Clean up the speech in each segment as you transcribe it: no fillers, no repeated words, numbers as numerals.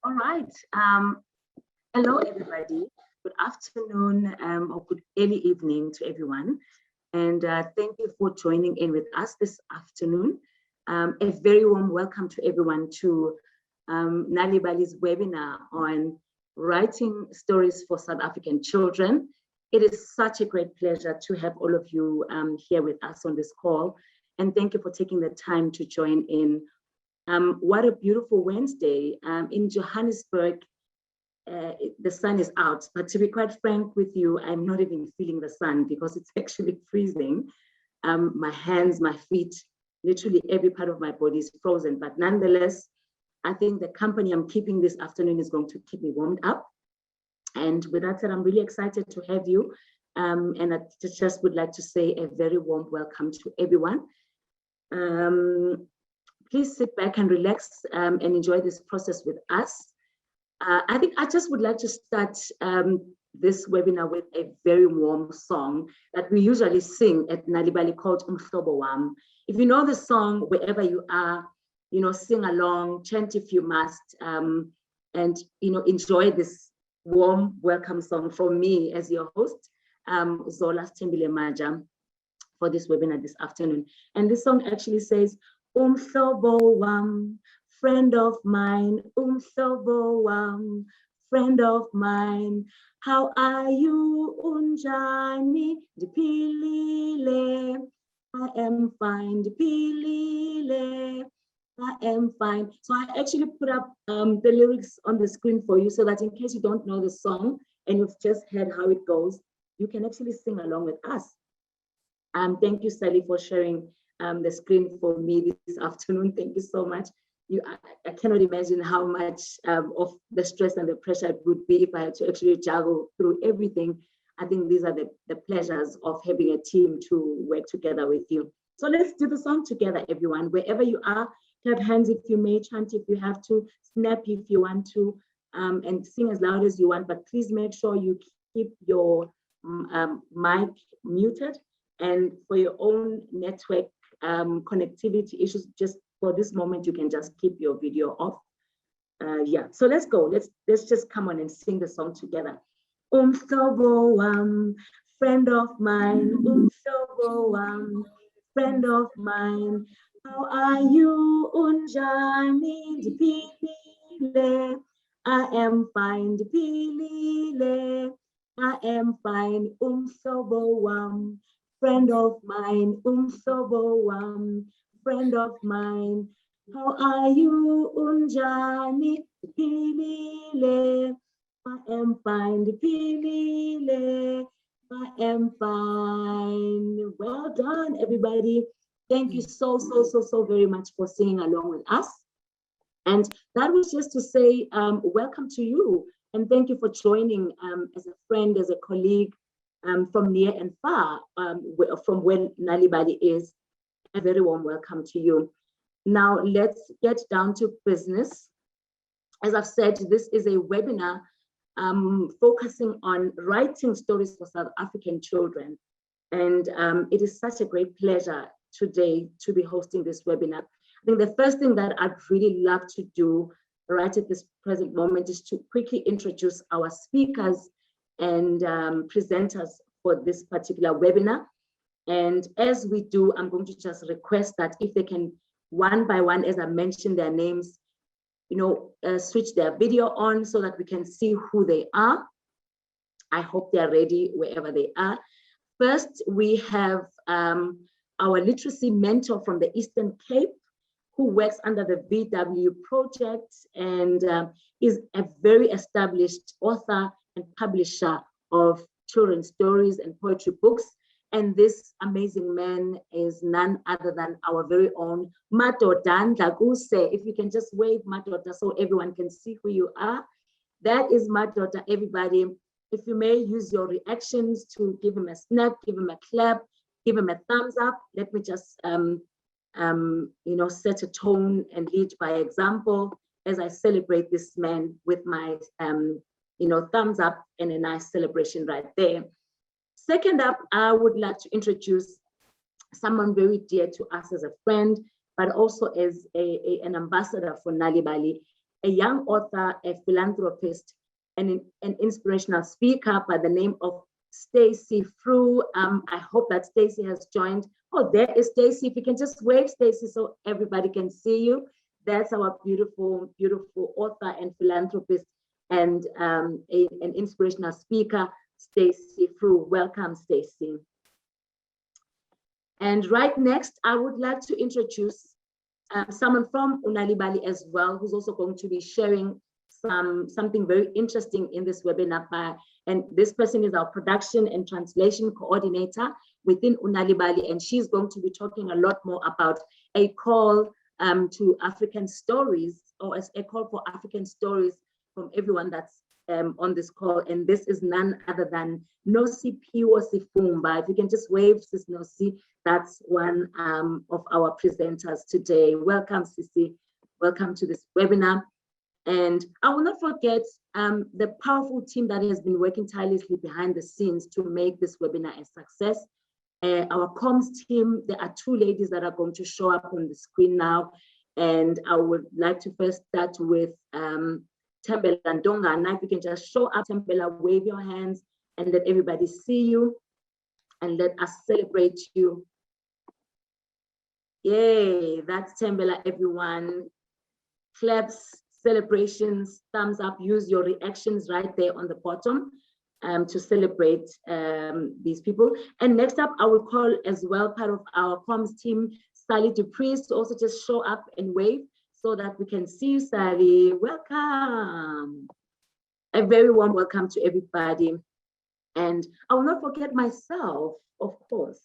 All right. Hello, everybody. Good afternoon or good early evening to everyone. And thank you for joining in with us this afternoon. A very warm welcome to everyone to Nal'ibali's webinar on writing stories for South African children. It is such a great pleasure to have all of you here with us on this call. And thank you for taking the time to join in. What a beautiful Wednesday. In Johannesburg, the sun is out, but to be quite frank with you, I'm not even feeling the sun because it's actually freezing. My hands, my feet, literally every part of my body is frozen, but nonetheless, I think the company I'm keeping this afternoon is going to keep me warmed up. And with that said, I'm really excited to have you. And I just would like to say a very warm welcome to everyone. Please sit back and relax and enjoy this process with us. I think I just would like to start this webinar with a very warm song that we usually sing at Nal'ibali called Umhlobo Wam. If you know the song, wherever you are, sing along, chant if you must, and enjoy this warm welcome song from me as your host, Zola Stembile Maja, for this webinar this afternoon. And this song actually says, Umhlobo wam, friend of mine, Umhlobo wam, friend of mine. How are you, Unjani? Dipilile. I am fine, Dipilile. I am fine. So I actually put up the lyrics on the screen for you so that in case you don't know the song and you've just heard how it goes, you can actually sing along with us. Thank you, Sally, for sharing the screen for me this afternoon. Thank you so much. I cannot imagine how much of the stress and the pressure it would be if I had to actually juggle through everything. I think these are the pleasures of having a team to work together with you. So let's do the song together, everyone. Wherever you are, clap hands if you may, chant if you have to, snap if you want to, and sing as loud as you want. But please make sure you keep your mic muted. And for your own network connectivity issues, just for this moment, you can just keep your video off. Yeah, so let's go. Let's just come on and sing the song together. Umhlobo wam, friend of mine, Umhlobo wam, friend of mine. How are you, Unjani? Dipilile. I am fine, Dipilile. I am fine, Umhlobo wam, friend of mine, Umhlobo wam, friend of mine. How are you, Unjani? Dipilile. I am fine, Dipilile. I am fine. Well done, everybody. Thank you so very much for singing along with us. And that was just to say welcome to you. And thank you for joining as a friend, as a colleague, from near and far, from where Nal'ibali is. A very warm welcome to you. Now let's get down to business. As I've said, this is a webinar focusing on writing stories for South African children. And it is such a great pleasure today to be hosting this webinar. I think the first thing that I'd really love to do right at this present moment is to quickly introduce our speakers and presenters for this particular webinar. And as we do, I'm going to just request that if they can, one by one, as I mentioned their names, switch their video on so that we can see who they are. I hope they are ready wherever they are. First, we have our literacy mentor from the Eastern Cape, who works under the VW project and is a very established author and publisher of children's stories and poetry books. And this amazing man is none other than our very own Madoda Ndlakuse. If you can just wave, Madoda, so everyone can see who you are. That is Madoda, everybody. If you may use your reactions to give him a snap, give him a clap, give him a thumbs up. Let me just set a tone and lead by example as I celebrate this man with my thumbs up and a nice celebration right there. Second up, I would like to introduce someone very dear to us as a friend, but also as an ambassador for Nal'ibali. a young author, a philanthropist, and an inspirational speaker by the name of Stacey Fru. I hope that Stacey has joined. Oh, there is Stacey. If you can just wave, Stacey, so everybody can see you. That's our beautiful, beautiful author and philanthropist and an inspirational speaker, Stacey Fru. Welcome, Stacey. And right next, I would like to introduce someone from Nal'ibali as well, who's also going to be sharing something very interesting in this webinar. And this person is our production and translation coordinator within Nal'ibali, and she's going to be talking a lot more about a call to African stories, or as a call for African stories from everyone that's on this call. And this is none other than Nosi Piwo Sifumba. If you can just wave, Sis Nosi, that's one of our presenters today. Welcome, Sisi. Welcome to this webinar. And I will not forget the powerful team that has been working tirelessly behind the scenes to make this webinar a success. Our comms team, there are two ladies that are going to show up on the screen now. And I would like to first start with Tembela Ndonga. And if you can just show up, Tembela, wave your hands and let everybody see you and let us celebrate you. Yay, that's Tembela, everyone. Claps, celebrations, thumbs up, use your reactions right there on the bottom to celebrate these people. And next up, I will call as well part of our comms team, Sally Dupriest, to also just show up and wave so that we can see you, Sally. Welcome. A very warm welcome to everybody. And I will not forget myself, of course.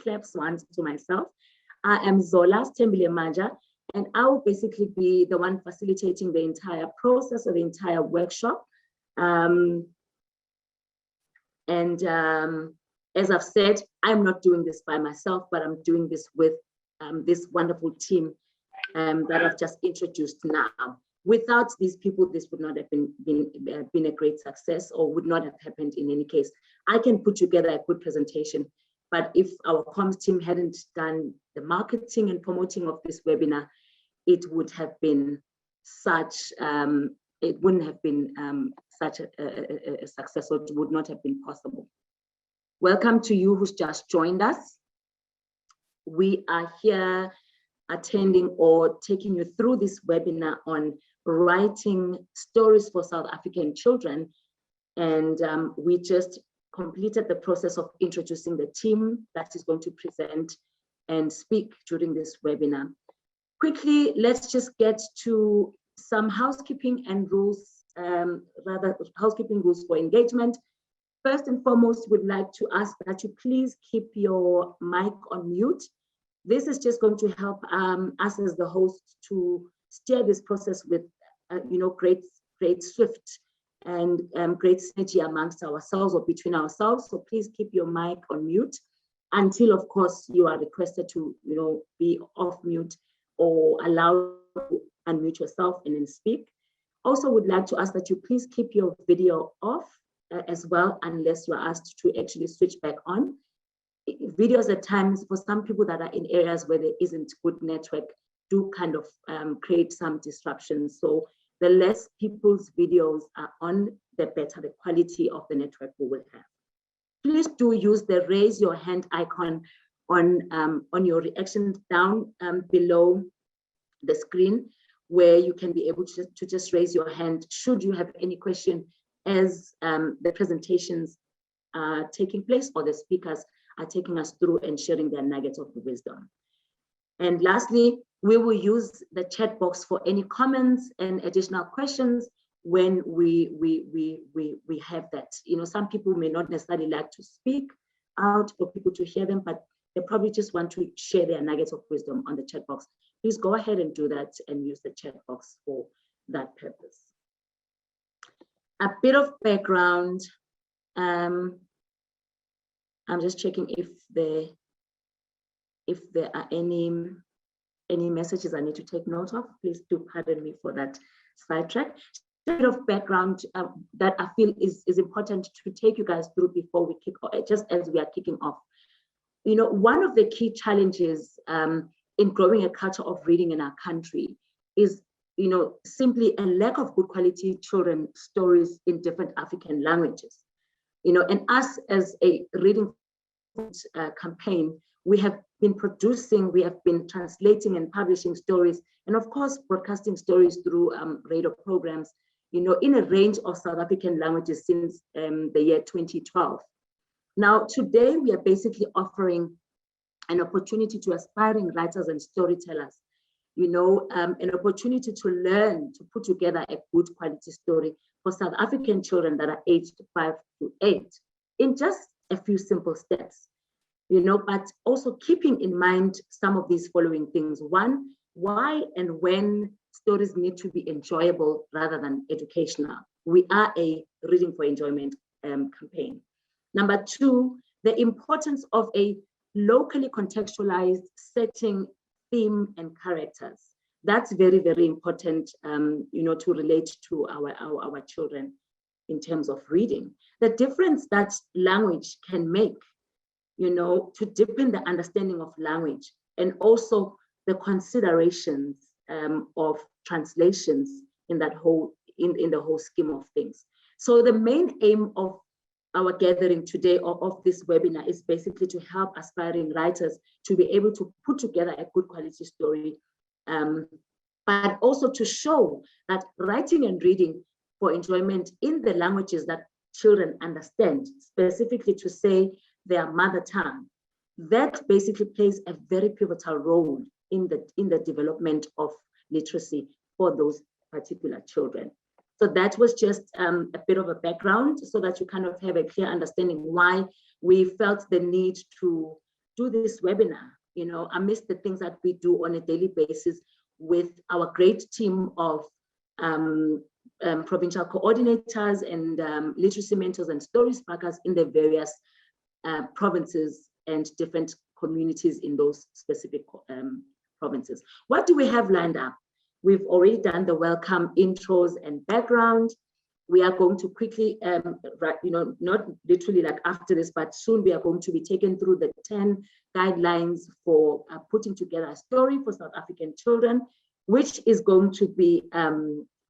Claps once to myself. I am Zola Stembile Maja, and I will basically be the one facilitating the entire process of the entire workshop. As I've said, I'm not doing this by myself, but I'm doing this with this wonderful team that I've just introduced now. Without these people, this would not have been a great success, or would not have happened in any case. I can put together a good presentation, but if our comms team hadn't done the marketing and promoting of this webinar, it would have been such, it wouldn't have been such a success, or it would not have been possible. Welcome to you who's just joined us. We are here attending or taking you through this webinar on writing stories for South African children. And we just completed the process of introducing the team that is going to present and speak during this webinar. Quickly, let's just get to some housekeeping and rules, housekeeping rules for engagement. First and foremost, we'd like to ask that you please keep your mic on mute. This is just going to help us as the host to steer this process with, great swift and great synergy amongst ourselves or between ourselves. So please keep your mic on mute until, of course, you are requested to, be off mute or allowed to unmute yourself and then speak. Also, would like to ask that you please keep your video off as well, unless you're asked to actually switch back on. Videos at times, for some people that are in areas where there isn't good network, do kind of create some disruptions. So the less people's videos are on, the better the quality of the network we will have. Please do use the raise your hand icon on your reactions down below the screen, where you can be able to just raise your hand should you have any question as the presentations are taking place or the speakers are taking us through and sharing their nuggets of wisdom. And lastly, we will use the chat box for any comments and additional questions when we have that. Some people may not necessarily like to speak out for people to hear them, but they probably just want to share their nuggets of wisdom on the chat box. Please go ahead and do that and use the chat box for that purpose. A bit of background. I'm just checking if there are any messages I need to take note of. Please do pardon me for that sidetrack. A bit of background that I feel is important to take you guys through before we kick off, just as we are kicking off. One of the key challenges in growing a culture of reading in our country is simply a lack of good quality children stories in different African languages. And us as a reading campaign, we have been translating and publishing stories, and of course, broadcasting stories through radio programs, in a range of South African languages since the year 2012. Now, today, we are basically offering an opportunity to aspiring writers and storytellers, an opportunity to learn to put together a good quality story for South African children that are aged 5 to 8 in just a few simple steps, but also keeping in mind some of these following things. One, why and when stories need to be enjoyable rather than educational. We are a Reading for Enjoyment campaign. Number two, the importance of a locally contextualized setting, theme, and characters. That's very, very important, to relate to our children in terms of reading. The difference that language can make, to deepen the understanding of language, and also the considerations of translations in that whole in the whole scheme of things. So the main aim of our gathering today, or of this webinar, is basically to help aspiring writers to be able to put together a good quality story, but also to show that writing and reading for enjoyment in the languages that children understand, specifically to say their mother tongue, that basically plays a very pivotal role in the development of literacy for those particular children. So that was just a bit of a background so that you kind of have a clear understanding why we felt the need to do this webinar, amidst the things that we do on a daily basis with our great team of provincial coordinators and literacy mentors and story sparkers in the various provinces and different communities in those specific provinces. What do we have lined up? We've already done the welcome intros and background. We are going to quickly, not literally like after this, but soon we are going to be taken through the 10 guidelines for putting together a story for South African children, which is going to be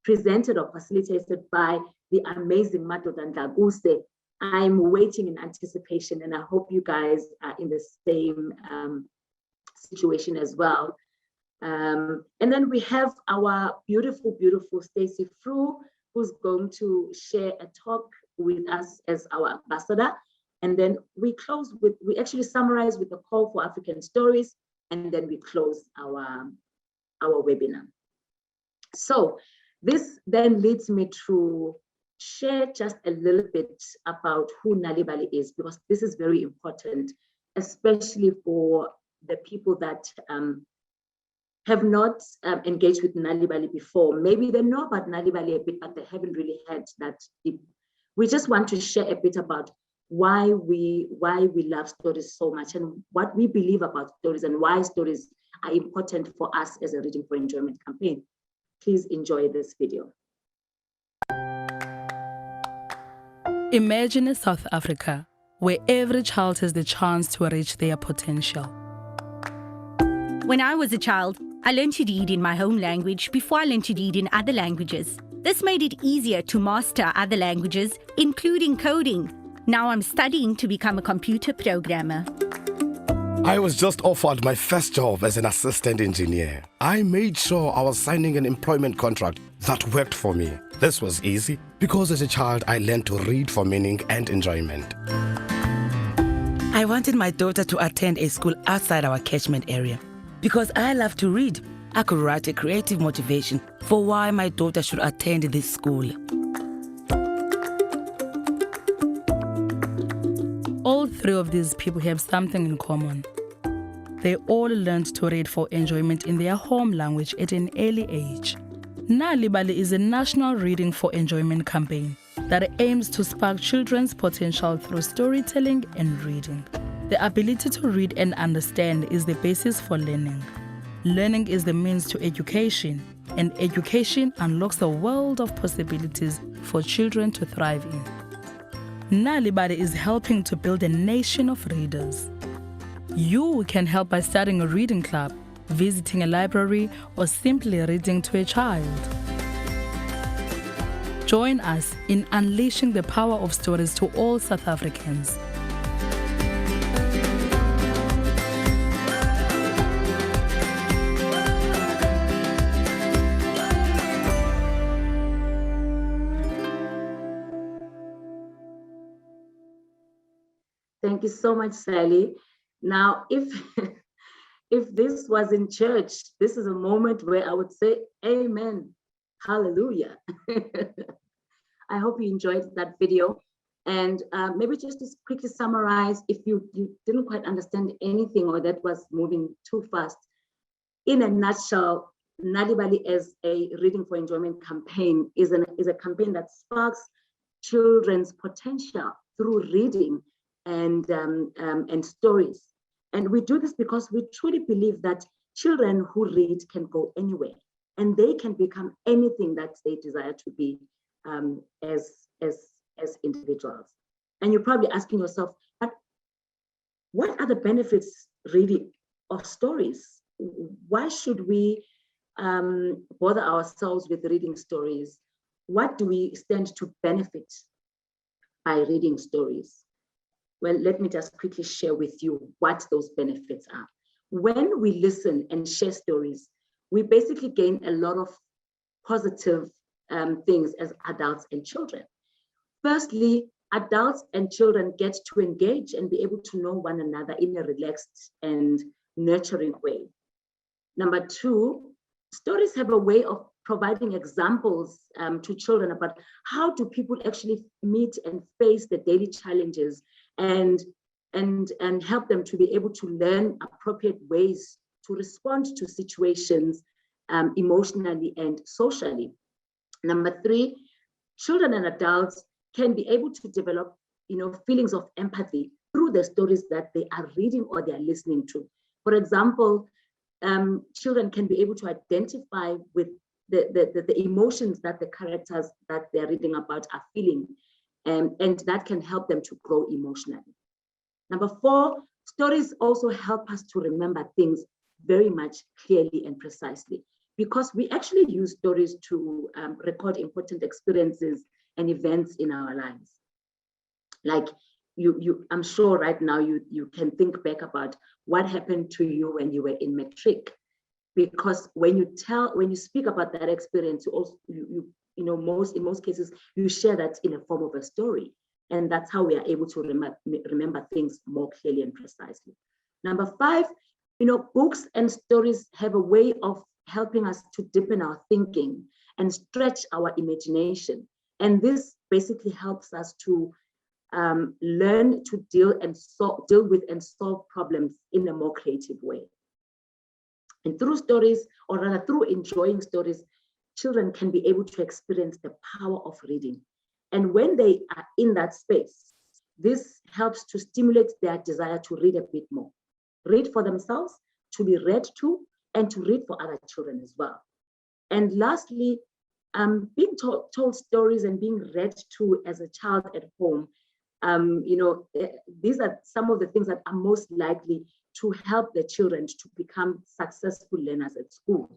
presented or facilitated by the amazing Madoda Ndlaguse. I'm waiting in anticipation, and I hope you guys are in the same situation as well. And then we have our beautiful, beautiful Stacey Fru, who's going to share a talk with us as our ambassador. And then we actually summarize with a call for African stories, and then we close our webinar. So this then leads me to share just a little bit about who Nal'ibali is, because this is very important, especially for the people that have not engaged with Nal'ibali before. Maybe they know about Nal'ibali a bit, but they haven't really had that deep. We just want to share a bit about why we love stories so much, and what we believe about stories, and why stories are important for us as a Reading for Enjoyment campaign. Please enjoy this video. Imagine a South Africa where every child has the chance to reach their potential. When I was a child, I learned to read in my home language before I learned to read in other languages. This made it easier to master other languages, including coding. Now I'm studying to become a computer programmer. I was just offered my first job as an assistant engineer. I made sure I was signing an employment contract that worked for me. This was easy because as a child I learned to read for meaning and enjoyment. I wanted my daughter to attend a school outside our catchment area. Because I love to read, I could write a creative motivation for why my daughter should attend this school. All three of these people have something in common. They all learned to read for enjoyment in their home language at an early age. Nal'ibali is a national Reading for Enjoyment campaign that aims to spark children's potential through storytelling and reading. The ability to read and understand is the basis for learning. Learning is the means to education, and education unlocks a world of possibilities for children to thrive in. Nal'ibali is helping to build a nation of readers. You can help by starting a reading club, visiting a library, or simply reading to a child. Join us in unleashing the power of stories to all South Africans. Thank you so much, Sally. Now, if if this was in church, this is a moment where I would say, Amen, Hallelujah. I hope you enjoyed that video. And maybe just to quickly summarize, if you didn't quite understand anything or that was moving too fast, in a nutshell, Nal'ibali as a Reading for Enjoyment campaign is a campaign that sparks children's potential through reading and stories. And we do this because we truly believe that children who read can go anywhere and they can become anything that they desire to be as individuals. And you're probably asking yourself, but what are the benefits really of stories? Why should we bother ourselves with reading stories? What do we stand to benefit by reading stories? Well, let me just quickly share with you what those benefits are. When we listen and share stories, we basically gain a lot of positive things as adults and children. Firstly, adults and children get to engage and be able to know one another in a relaxed and nurturing way. Number two, stories have a way of providing examples to children about how do people actually meet and face the daily challenges and help them to be able to learn appropriate ways to respond to situations emotionally and socially. Number three, children and adults can be able to develop, feelings of empathy through the stories that they are reading or they are listening to. For example, children can be able to identify with the emotions that the characters that they're reading about are feeling, and that can help them to grow emotionally. Number four, stories also help us to remember things very much clearly and precisely, because we actually use stories to record important experiences and events in our lives. Like I'm sure right now you can think back about what happened to you when you were in matric, because when you speak about that experience, you also in most cases you share that in a form of a story, and that's how we are able to remember things more clearly and precisely. Number five, books and stories have a way of helping us to deepen our thinking and stretch our imagination, and this basically helps us to learn to deal with and solve problems in a more creative way. And through stories, or rather through enjoying stories, children can be able to experience the power of reading. And when they are in that space, this helps to stimulate their desire to read a bit more. Read for themselves, to be read to, and to read for other children as well. And lastly, being told stories and being read to as a child at home, these are some of the things that are most likely to help the children to become successful learners at school.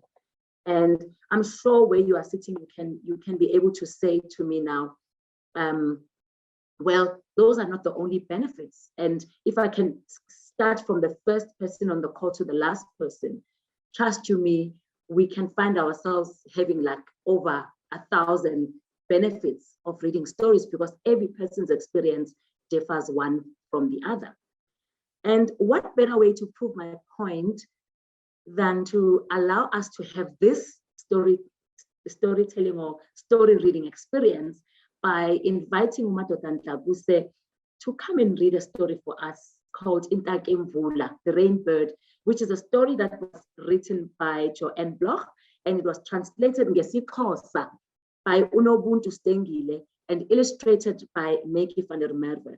And I'm sure where you are sitting, you can be able to say to me now, well, those are not the only benefits. And if I can start from the first person on the call to the last person, trust you me, we can find ourselves having like over 1,000 benefits of reading stories, because every person's experience differs one from the other. And what better way to prove my point than to allow us to have this storytelling or story reading experience by inviting Umadoda Nhlabuse to come and read a story for us called Intake Mvula, the Rainbird, which is a story that was written by Joanne Bloch, and it was translated in ngesiXhosa by Unobuntu Stengile and illustrated by Meki van der Merwe.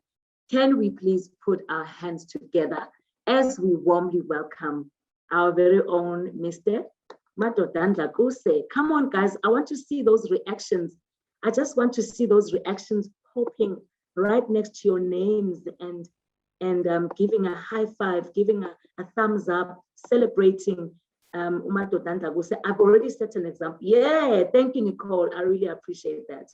Can we please put our hands together as we warmly welcome our very own Mr. Umadoda Nhlabuse? Come on, guys, I want to see those reactions. I just want to see those reactions popping right next to your names and giving a high five, giving a thumbs up, celebrating umadoda Ndlaku, I've already set an example. Yeah, thank you, Nicole. I really appreciate that.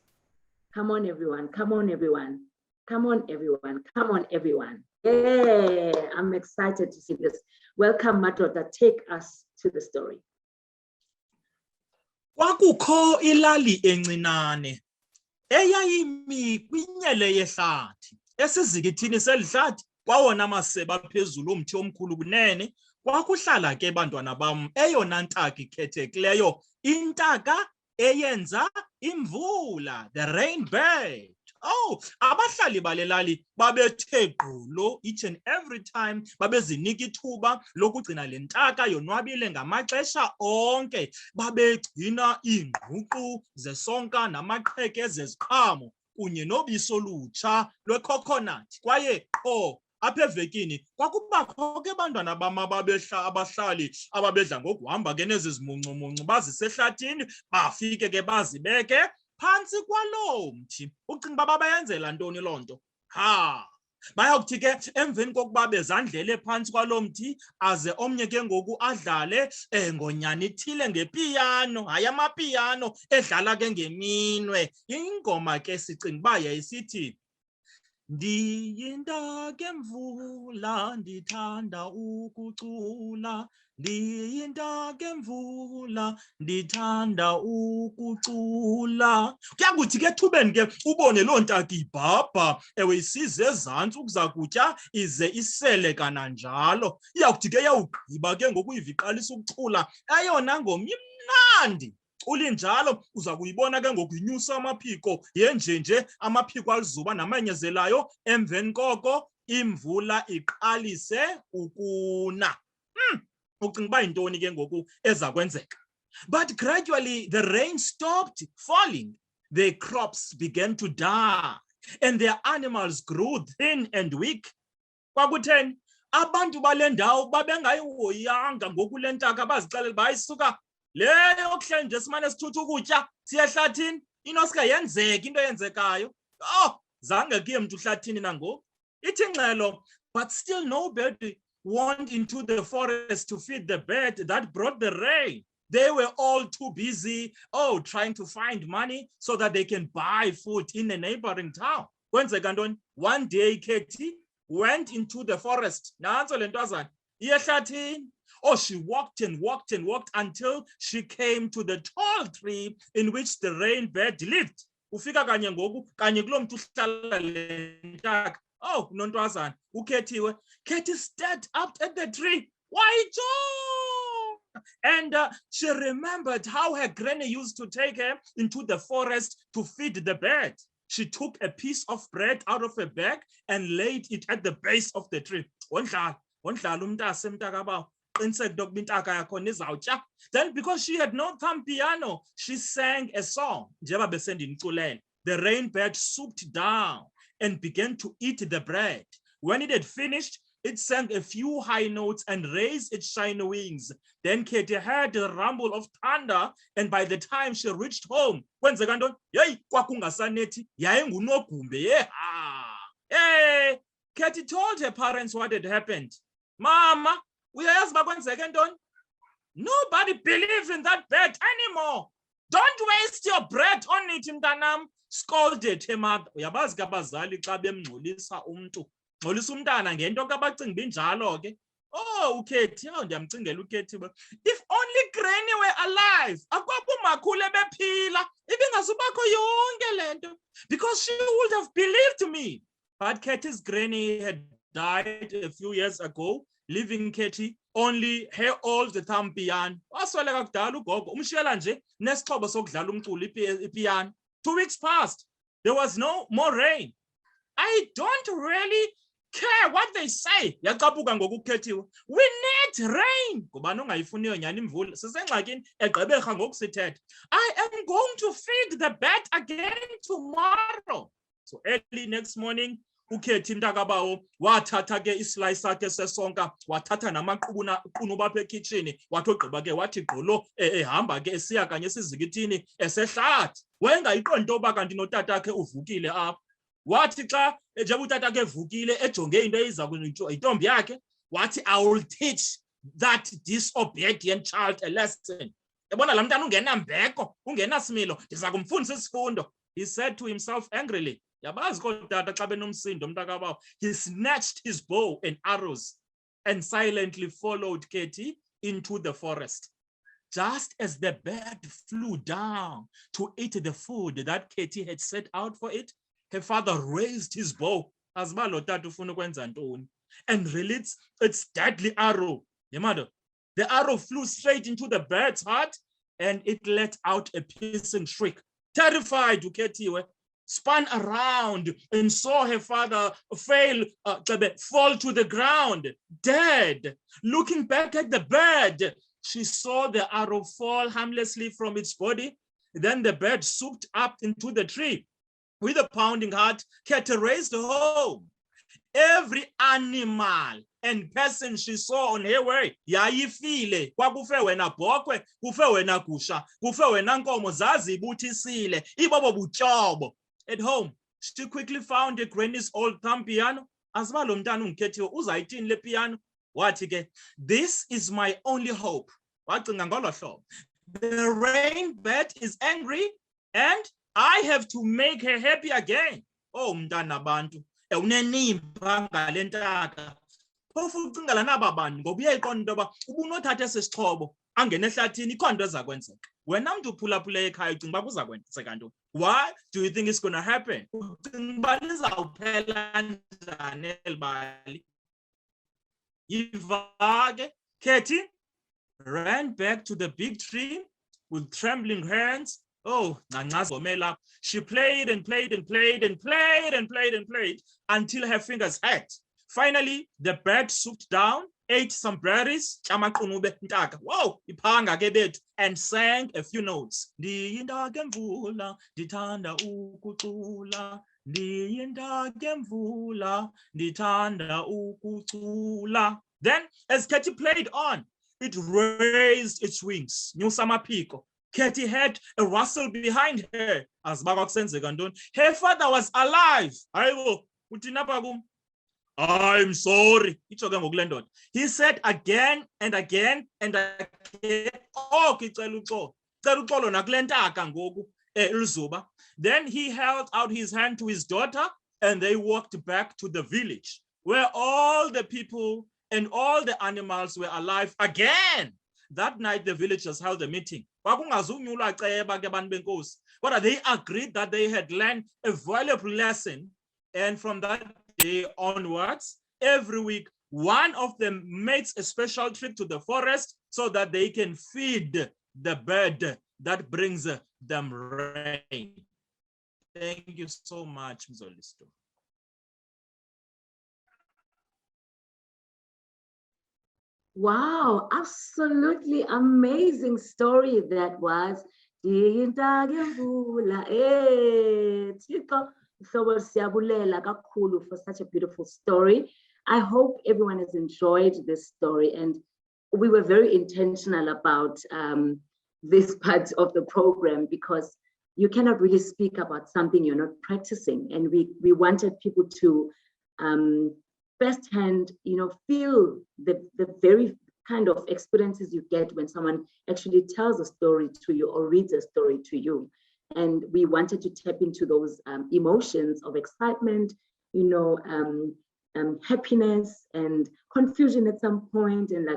Come on, everyone. Come on, everyone. Come on, everyone. Come on, everyone. Yeah, I'm excited to see this. Welcome, madoda. Take us to the story. Kwakukho ilali encinane eyayimi kwinyele yehlathi esizikithini selihlathi kwawona amasebe aphezulu omthi omkhulu kunene. Kwakuhlala ke bantwana bam eyona ntaka ikhethekileyo, intaka eyenza imvula, the rain bird. Oh, abahlali balelali babethe gqulo each and every time babezinika ithuba lokugcina le ntaka yonwabile ngamaxesha onke. Babegcina iingququ zesonka namaqheke zeziqhamo kunye nobisi olutsha lwecoconut. Kwaye qho apha evekini kwakubakho ke bantwana bam abahlali ababedla ngokuhamba ke nezi zimuncumuncu bazisehlathini bafike ke bazibeke phantsi kwaloo mthi. Ucinga uba babayenzela ntoni loo nto? Bayokuthi ke emveni kokuba bezandlele phantsi kwaloo mthi aze omnye ke ngoku adlale ngonyani ithile ngepiyano, hayi amapiyano edlala ke ngeminwe. Ingoma ke sicinga uba yayisithi, ndiyintaka emvula ndithanda ukucula, ndiyintaka emvula ndithanda ukucula. Kuyakuthi ke ethubeni ke ubone loo ntaka ibhabha, ewe isize ezantsi ukuza kutya ize isele kananjalo. Iyawuthi ke yawugqiba ke ngokuyiva iqalisa ukucula eyona ngoma imnandi. Ulinjalo uza kuyibona ke ngokunyusa amaphiko yenjenje, amaphiko alizuba namanyezelayo. Emveni koko imvula iqalise ukuna. Ucinga uba yintoni ke ngoku eza kwenzeka? But gradually the rain stopped falling, the crops began to die, and their animals grew thin and weak. Kwakutheni? Abantu bale ndawo babengayihoyanga ngoku le ntaka, bazixelela uba ayisuka leyo kuhleli nje simane sithutha ukutya siye ehlathini, inosuka yenzeka into eyenzekayo. Zange kuye mntu ehlathini nangoku. Ithi ingxelo, but still nobody went into the forest to feed the bird that brought the rain. They were all too busy, trying to find money so that they can buy food in a neighboring town. Kwenzeka ntoni? One day Katie went into the forest. Nantso le ntwazana iye ehlathini. She walked and walked and walked until she came to the tall tree in which the rain bird lived. Ufika kanye ngoku kanye kulo mntu uhlala le ntaka. Nontwazana ukhethiwe. Katie stared up at the tree. Why, Joe? And she remembered how her granny used to take her into the forest to feed the bird. She took a piece of bread out of her bag and laid it at the base of the tree. Wondlala umntase mntakabawo. Then because she had no thumb piano, she sang a song. The rain bird swooped down and began to eat the bread. When it had finished, it sang a few high notes and raised its shiny wings. Then Katie heard the rumble of thunder, and by the time she reached home, Katie told her parents what had happened. Mama, nobody believes in that bird anymore. Don't waste your bread on it, mntanam, scolded her mother. Uyabazi ke abazali xa bemngxolisa umntu, ngxolisa umntana ngento kabacinga binjalo ke. UKethi, ndiyamcingela uKethi. If only Granny were alive, akwabo makhulu ebephila, ibingasubakho yonke lento, because she would have believed me. But Katie's granny had died a few years ago, leaving Katie only her old thumb piano. Wasweleka kudala ugogo, umshiyela nje nesixhobo sokudlala umculo ipiano. 2 weeks passed. There was no more rain. I don't really care what they say. Yaqabuka ngoku uKhethiwe. We need rain. Ngubani ongayifuniyo nyani imvula? Sisengxakini egqeberha ngokusithetha. I am going to feed the bird again tomorrow. So early next morning, uKhethi mntakabawo wathatha ke islice sakhe sesonka, wathatha namaqunu bapha ekitchen, wathi ogqiba ke wathi gqolo ehamba ke esiya kanye esizikithini esehlathi. Wayengayiqondi into yoba kanti notatakhe uvukile apha. Wathi xa njengoba utatakhe evukile ejonge into eyiza intombi yakhe, wathi I will teach that disobedient child a lesson. Yabona la mntana ungenambeko, ungenasimilo, ndiza kumfundisa isifundo. He said to himself angrily, yabazi kodwa xa benomsindo mntakabawo. He snatched his bow and arrows and silently followed Katie into the forest. Just as the bird flew down to eat the food that Katie had set out for it, her father raised his bow and released its deadly arrow. The arrow flew straight into the bird's heart and it let out a piercing shriek. Terrified, Katie spun around and saw her father fall to the ground, dead. Looking back at the bird, she saw the arrow fall harmlessly from its body. Then the bird swooped up into the tree. With a pounding heart, Katie raced home. Every animal and person she saw on her way, yayifile, kwakufe wena bhokwe, kufe wena gusha, kufe wena nkomo zazibuthisile, ibobo butyobo. At home, she quickly found a granny's old thumb piano. Asiba lo mntana ungikhethiwe uzayithini le piano? Wathi ke, this is my only hope. Wacinga ngolo hlobo. The rain bird is angry and I have to make her happy again. Oh mntana bantu, unenimba ngale ntaka. Phofu ucinga lana babantu ngoba uyayiqonda into yoba ubunothatha esi sixhobo angene ehlathini ikho nto ezakwenzeka. Wena mntu uphulaphula ekhaya ucinga uba kuzakwenzeka ntoni? What do you think is going to happen? Ucinga uba lizawuphela njani elibali? Yiva ke, Katie ran back to the big tree with trembling hands. Oh, she played and played and played and played and played and played until her fingers hurt. Finally, the bird swooped down, ate some berries, wow, and sang a few notes. Then, as Katie played on, it raised its wings. Katie had a rustle behind her. Her father was alive. I'm sorry. He said again and again and again. Then he held out his hand to his daughter and they walked back to the village where all the people and all the animals were alive again. That night, the villagers held a meeting. But they agreed that they had learned a valuable lesson. And from that day onwards, every week, one of them makes a special trip to the forest so that they can feed the bird that brings them rain. Thank you so much, Mzolisto. Wow, absolutely amazing story that was. For such a beautiful story. I hope everyone has enjoyed this story, and we were very intentional about this part of the program because you cannot really speak about something you're not practicing, and we wanted people to firsthand, feel the very kind of experiences you get when someone actually tells a story to you or reads a story to you. And we wanted to tap into those emotions of excitement, happiness and confusion at some point. And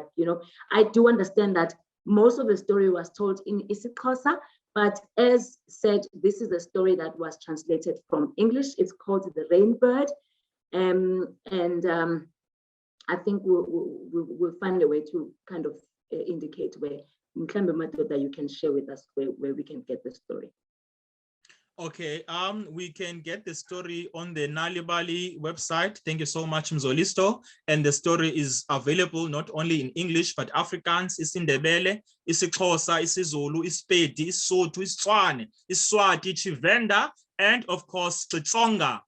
I do understand that most of the story was told in isiXhosa, but as said, this is a story that was translated from English. It's called The Rainbird. I think we'll find a way to kind of indicate where that you can share with us where we can get the story. Okay, we can get the story on the Nal'ibali website. Thank you so much, Mzolisto. And the story is available not only in English, but Afrikaans, isiNdebele, isiXhosa, isiZulu, iSpedi, iSotho, iSetswana, iSwati, Tshivenda, and of course, Xitsonga.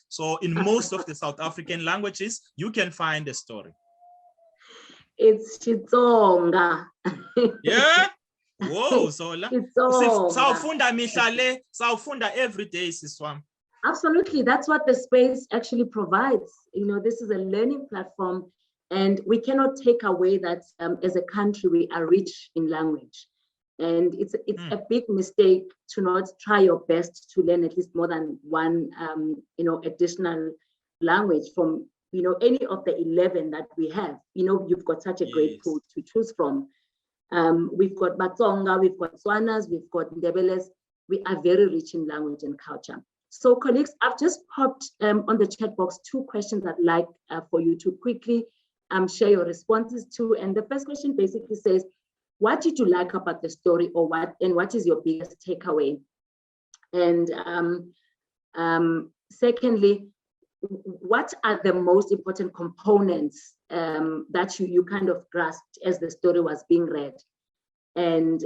So in most of the South African languages, you can find the story. It's Xitsonga. Yeah? Whoa, so sawfunda every day, Siswam. Absolutely, that's what the space actually provides. This is a learning platform And we cannot take away that as a country, we are rich in language. And it's a big mistake to not try your best to learn at least more than one, additional language from, any of the 11 that we have. You've got such a great pool to choose from. We've got Batsonga, we've got Swanas, we've got Ndebeles. We are very rich in language and culture. So colleagues, I've just popped on the chat box 2 questions I'd like for you to quickly share your responses to. And the first question basically says, what did you like about the story, or what is your biggest takeaway? And secondly, what are the most important components that you kind of grasped as the story was being read? And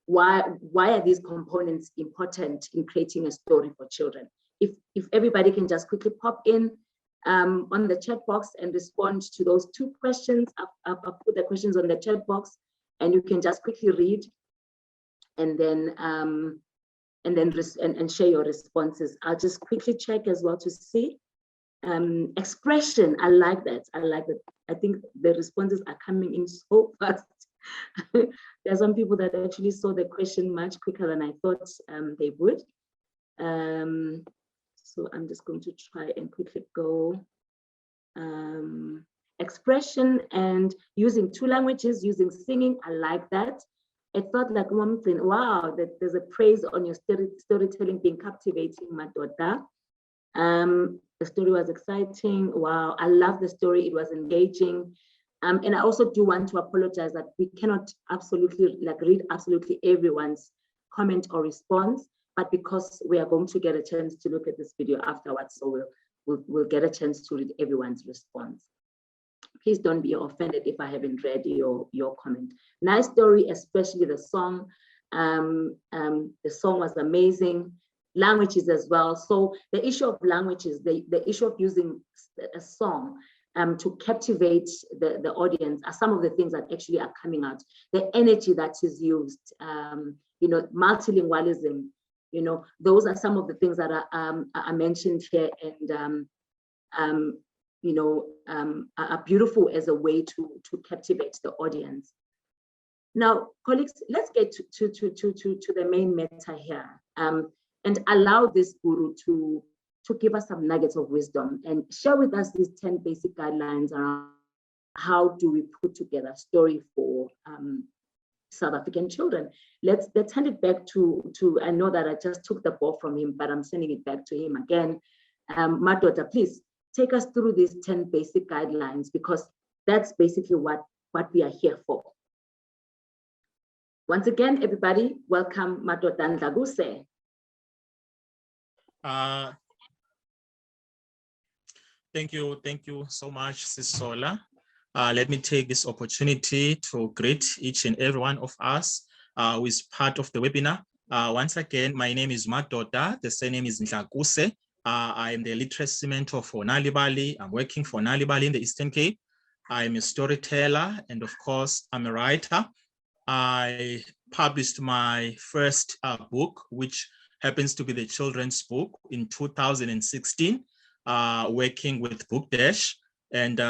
why are these components important in creating a story for children? If everybody can just quickly pop in on the chat box and respond to those 2 questions. I've put the questions on the chat box, and you can just quickly read and then share your responses. I'll just quickly check as well to see. Expression, I like that. I think the responses are coming in so fast. There are some people that actually saw the question much quicker than I thought they would. So I'm just going to try and quickly go. Expression and using 2 languages, using singing, I like that. It felt like one thing, wow, that there's a praise on your storytelling being captivating, Madoda. The story was exciting. Wow, I love the story. It was engaging. And I also do want to apologize that we cannot absolutely read absolutely everyone's comment or response, but because we are going to get a chance to look at this video afterwards, so we'll get a chance to read everyone's response. Please don't be offended if I haven't read your comment. Nice story, especially the song. The song was amazing. Languages as well. So the issue of languages, the issue of using a song to captivate the audience are some of the things that actually are coming out. The energy that is used, multilingualism, those are some of the things that are mentioned here, and are beautiful as a way to captivate the audience. Now, colleagues, let's get to the main matter here, and allow this guru to give us some nuggets of wisdom and share with us these 10 basic guidelines around how do we put together a story for South African children. Let's hand it back to I know that I just took the ball from him, but I'm sending it back to him again. Madoda, please take us through these 10 basic guidelines, because that's basically what we are here for. Once again, everybody, welcome Madoda Ndlaguse. Thank you so much, Sisola. Let me take this opportunity to greet each and every one of us who is part of the webinar. Once again, my name is Madoda. The surname is Ndlaguse. I am the literacy mentor for Nal'ibali. I'm working for Nal'ibali in the Eastern Cape. I'm a storyteller, and of course, I'm a writer. I published my first book, which happens to be the children's book, in 2016, working with Book Dash. And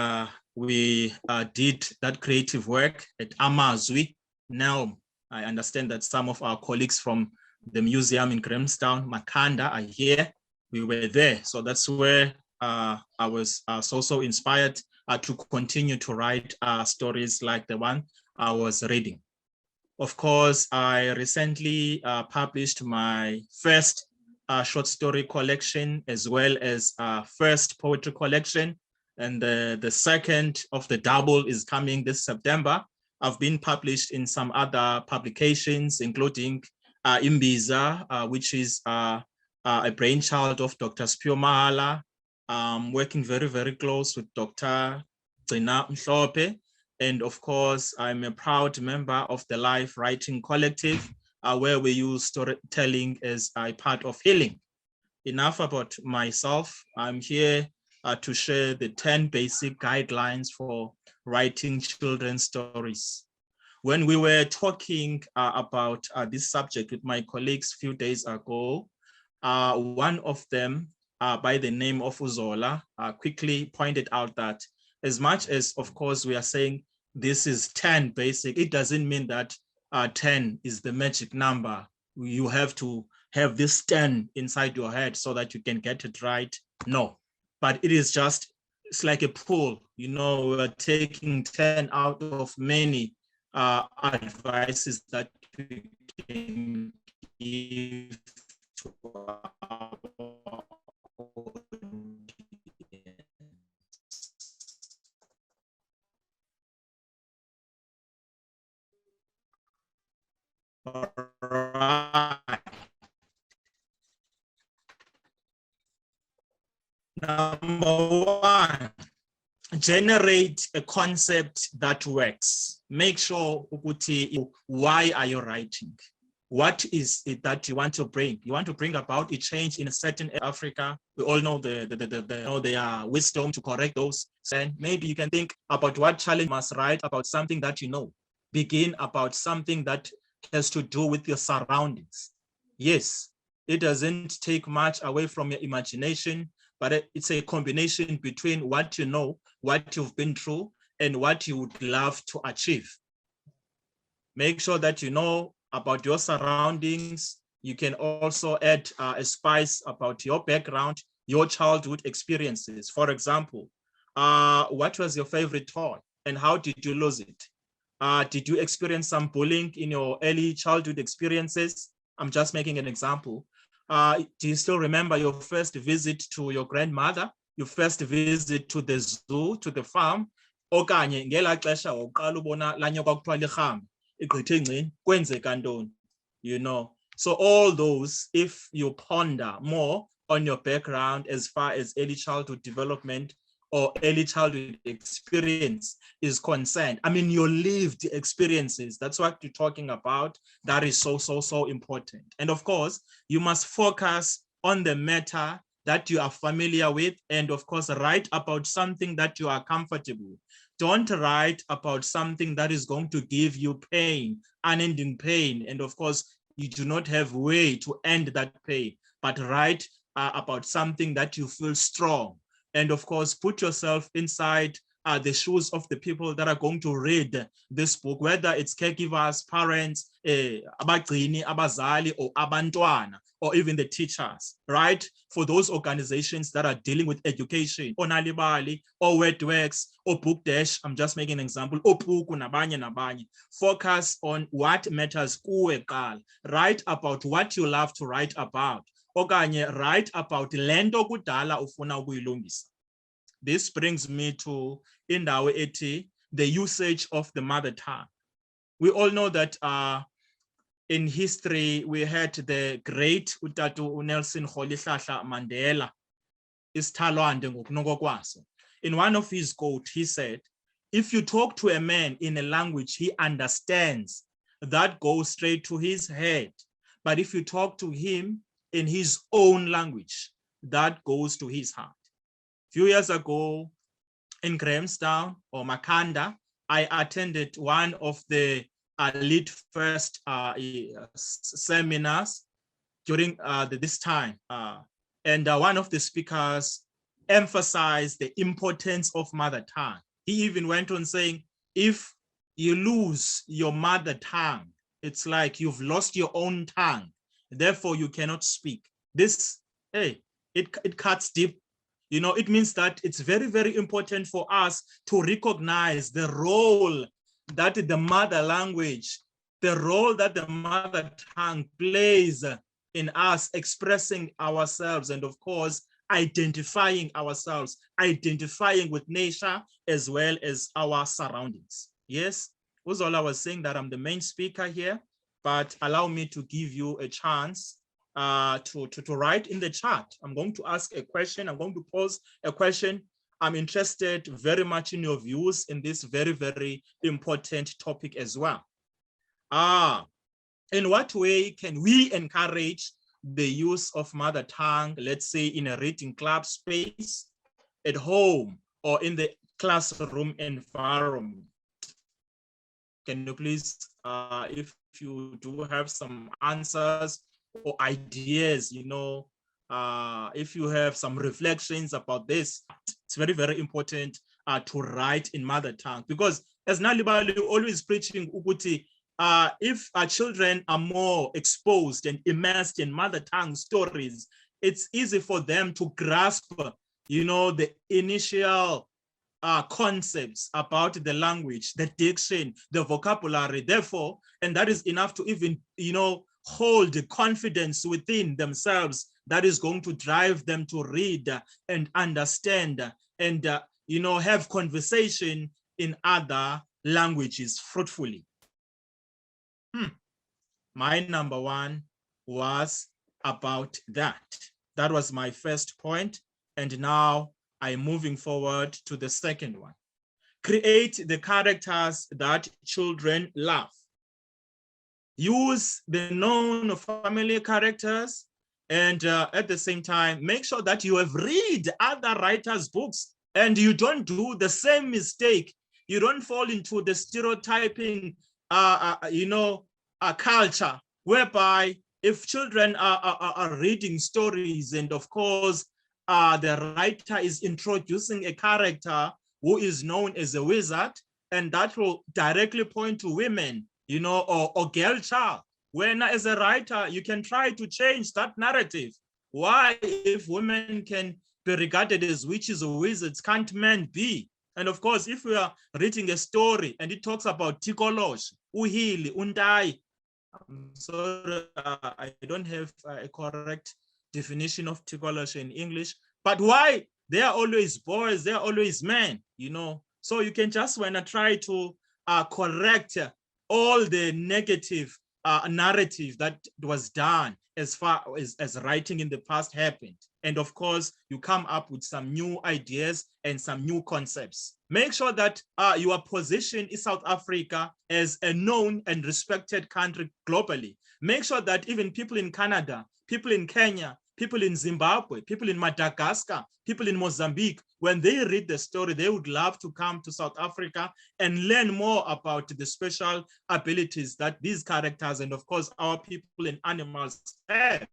we did that creative work at Amazwi. Now, I understand that some of our colleagues from the museum in Grahamstown, Makanda, are here. We were there. So that's where I was so inspired to continue to write stories like the one I was reading. Of course, I recently published my first short story collection, as well as first poetry collection. And the second of the double is coming this September. I've been published in some other publications, including Imbiza, which is a brainchild of Dr. Spio Mahala, working very, very close with Dr. Zina Mhlope. And of course, I'm a proud member of the Life Writing Collective, where we use storytelling as a part of healing. Enough about myself. I'm here to share the 10 basic guidelines for writing children's stories. When we were talking about this subject with my colleagues a few days ago, one of them, by the name of Uzola, quickly pointed out that As much as, of course, we are saying this is 10 basic, it doesn't mean that 10 is the magic number. You have to have this 10 inside your head so that you can get it right. No, but it is just, it's like a pool, we're taking 10 out of many advices that we can give to our audience. All right. Number one, generate a concept that works. Make sure, why are you writing? What is it that you want to bring? You want to bring about a change in a certain Africa. We all know their wisdom to correct those. And maybe you can think about what challenge you must write about something that you know. Begin about something that has to do with your surroundings. Yes, it doesn't take much away from your imagination, but it's a combination between what you know, what you've been through, and what you would love to achieve. Make sure that you know about your surroundings. You can also add a spice about your background, your childhood experiences. For example, what was your favorite toy and how did you lose it? Did you experience some bullying in your early childhood experiences? I'm just making an example. Do you still remember your first visit to your grandmother? Your first visit to the zoo, to the farm? Okanye ngela xesha wawuqala ubona lanya kwakuthiwa lirhambe igqithe engcini kwenzeka ntoni? So all those, if you ponder more on your background as far as early childhood development or early childhood experience is concerned, I mean, your lived experiences, that's what you're talking about. That is so important. And of course, you must focus on the matter that you are familiar with, and of course, write about something that you are comfortable with. Don't write about something that is going to give you pain, unending pain, and of course, you do not have a way to end that pain, but write about something that you feel strong. And of course, put yourself inside the shoes of the people that are going to read this book, whether it's caregivers, parents, abagcini, abazali, or abantwana, or even the teachers, right? For those organizations that are dealing with education, or Nal'ibali, or WordWorks, or Book Dash, I'm just making an example, or Puku, nabanye. Focus on what matters kuwe qala. Write about what you love to write about. Okanye write about lento kudala ufuna ukuyilungisa. This brings me to indawo ethi, the usage of the mother tongue. We all know that in history, we had the great Utatu Nelson Rolihlahla Mandela, isithalwande ngokunoko kwaso. In one of his quotes, he said, if you talk to a man in a language he understands, that goes straight to his head. But if you talk to him in his own language, that goes to his heart. A few years ago in Grahamstown or Makanda, I attended one of the Lead First seminars during this time. And one of the speakers emphasized the importance of mother tongue. He even went on saying, if you lose your mother tongue, it's like you've lost your own tongue. Therefore, you cannot speak. This, hey, it cuts deep. It means that it's very important for us to recognize the role that the mother language, the role that the mother tongue plays in us expressing ourselves, and of course, identifying ourselves, identifying with nature as well as our surroundings. Yes, Uzola was saying that I'm the main speaker here, but allow me to give you a chance to write in the chat. I'm going to ask a question. I'm going to pose a question. I'm interested very much in your views in this very important topic as well. In what way can we encourage the use of mother tongue, let's say in a reading club space, at home, or in the classroom environment? Can you please, if you do have some answers or ideas, if you have some reflections about this, it's very important to write in mother tongue. Because as Nal'ibali always preaching, Uguti, if our children are more exposed and immersed in mother tongue stories, it's easy for them to grasp, the initial concepts about the language, the diction, the vocabulary. Therefore, and that is enough to even, hold the confidence within themselves that is going to drive them to read and understand and, have conversation in other languages fruitfully. My number one was about that. That was my first point. And now I'm moving forward to the second one. Create the characters that children love. Use the known familiar characters, and at the same time, make sure that you have read other writers' books and you don't do the same mistake. You don't fall into the stereotyping, culture, whereby if children are reading stories, and of course, the writer is introducing a character who is known as a wizard, and that will directly point to women, or girl child. When as a writer, you can try to change that narrative. Why, if women can be regarded as witches or wizards, can't men be? And of course, if we are reading a story and it talks about Tikolosh, Uhili, Undai, I'm sorry, I don't have a correct definition of Tikolosh in English, but why? They are always boys, they are always men, So you can just want to try to correct all the negative narrative that was done as far as writing in the past happened. And of course, you come up with some new ideas and some new concepts. Make sure that you are positioned in South Africa as a known and respected country globally. Make sure that even people in Canada, people in Kenya, people in Zimbabwe, people in Madagascar, people in Mozambique, when they read the story, they would love to come to South Africa and learn more about the special abilities that these characters and of course our people and animals have.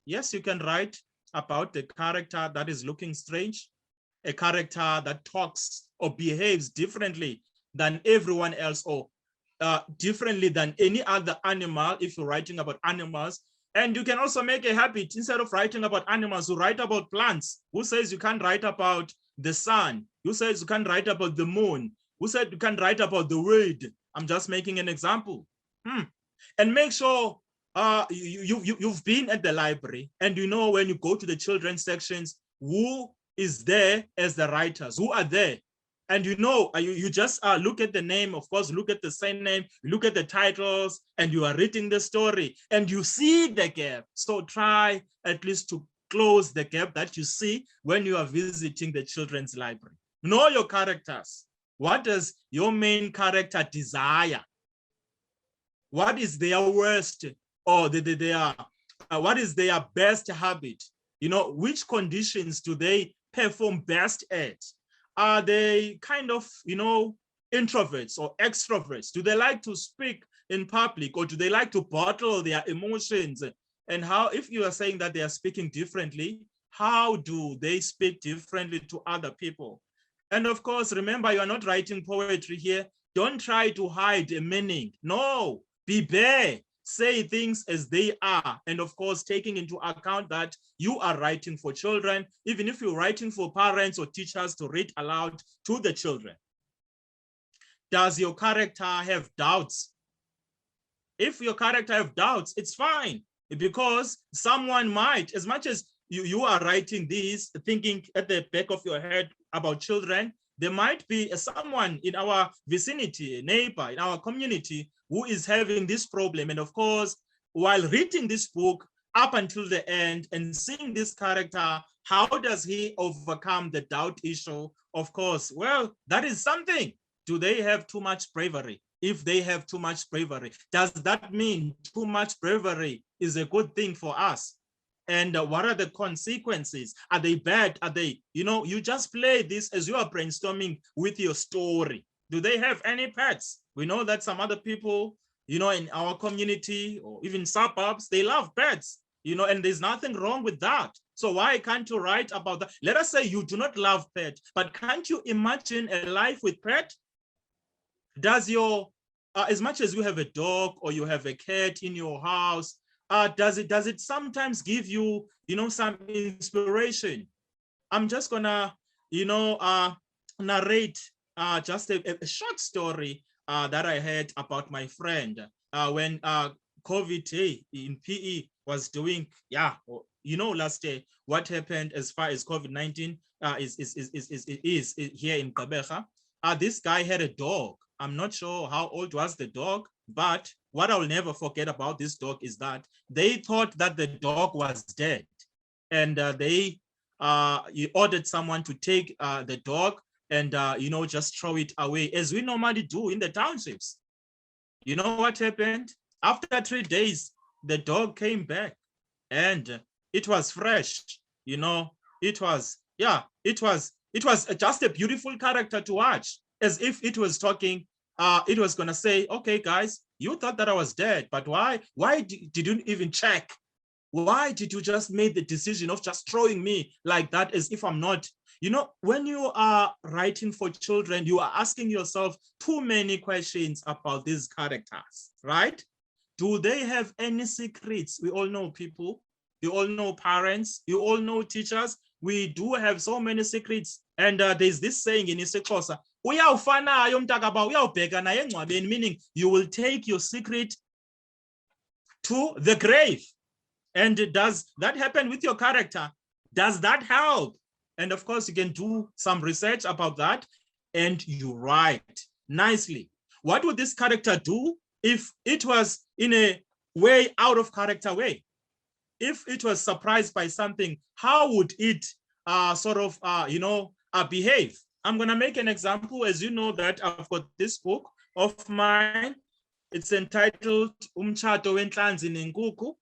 Yes, you can write about the character that is looking strange, a character that talks or behaves differently than everyone else, or differently than any other animal if you're writing about animals. And you can also make a habit, instead of writing about animals, to write about plants. Who says you can't write about the sun? Who says you can't write about the moon? Who said you can't write about the wind? I'm just making an example. And make sure you've been at the library, and when you go to the children's sections, who is there as the writers? Who are there? And you just look at the name, of course, look at the same name, look at the titles, and you are reading the story, and you see the gap. So try at least to close the gap that you see when you are visiting the children's library. Know your characters. What does your main character desire? What is their worst, or what is their best habit? Which conditions do they perform best at? Are they kind of, introverts or extroverts? Do they like to speak in public, or do they like to bottle their emotions? And how, if you are saying that they are speaking differently, how do they speak differently to other people? And of course, remember, you are not writing poetry here. Don't try to hide a meaning. No, be bare. Say things as they are, and of course taking into account that you are writing for children, even if you're writing for parents or teachers to read aloud to the children. Does your character have doubts? If your character have doubts, it's fine, because someone might, as much as you are writing these thinking at the back of your head about children, there might be someone in our vicinity, a neighbor in our community, who is having this problem. And of course, while reading this book up until the end and seeing this character, how does he overcome the doubt issue? Of course, well, that is something. Do they have too much bravery? If they have too much bravery, does that mean too much bravery is a good thing for us? And what are the consequences? Are they bad? Are they, you just play this as you are brainstorming with your story. Do they have any pets? We know that some other people, in our community or even suburbs, they love pets, and there's nothing wrong with that. So why can't you write about that? Let us say you do not love pet, but can't you imagine a life with pet? Does your, as much as you have a dog or you have a cat in your house, does it sometimes give you, some inspiration? I'm just gonna, narrate just a short story that I heard about my friend when COVID in PE was doing, last year, what happened as far as COVID-19 is here in Gqeberha. This guy had a dog. I'm not sure how old was the dog, but what I'll never forget about this dog is that they thought that the dog was dead, and they ordered someone to take the dog and just throw it away, as we normally do in the townships. You know what happened? After 3 days, the dog came back, and it was fresh. It was just a beautiful character to watch, as if it was talking. It was gonna say, okay, guys, you thought that I was dead, but why did you even check? Why did you just make the decision of just throwing me like that, as if I'm not? When you are writing for children, you are asking yourself too many questions about these characters, right? Do they have any secrets? We all know people, you all know parents, you all know teachers. We do have so many secrets. And there's this saying in isiXhosa, meaning you will take your secret to the grave. And does that happen with your character? Does that help? And of course, you can do some research about that and you write nicely. What would this character do if it was in a way out of character way? If it was surprised by something, how would it behave? I'm going to make an example. As you know that I've got this book of mine. It's entitled Umtshato wenhlanzi nenkukhu,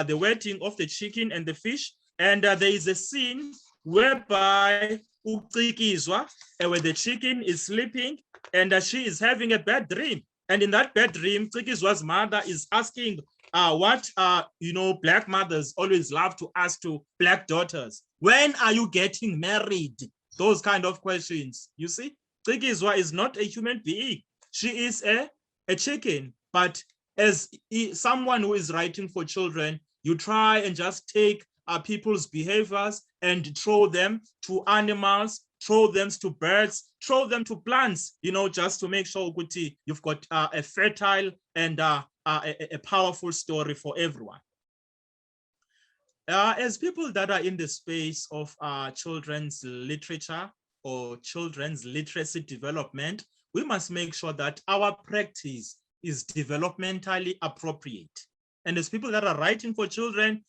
the wedding of the chicken and the fish. And there is a scene whereby uCikizwa, where the chicken is sleeping and she is having a bad dream. And in that bad dream, Cikizwa's mother is asking what black mothers always love to ask to black daughters. When are you getting married? Those kind of questions. You see, Cikizwa is not a human being. She is a chicken. But as someone who is writing for children, you try and just take people's behaviors and throw them to animals, throw them to birds, throw them to plants, just to make sure you've got a fertile and a powerful story for everyone. As people that are in the space of children's literature or children's literacy development, we must make sure that our practice is developmentally appropriate. And as people that are writing for children,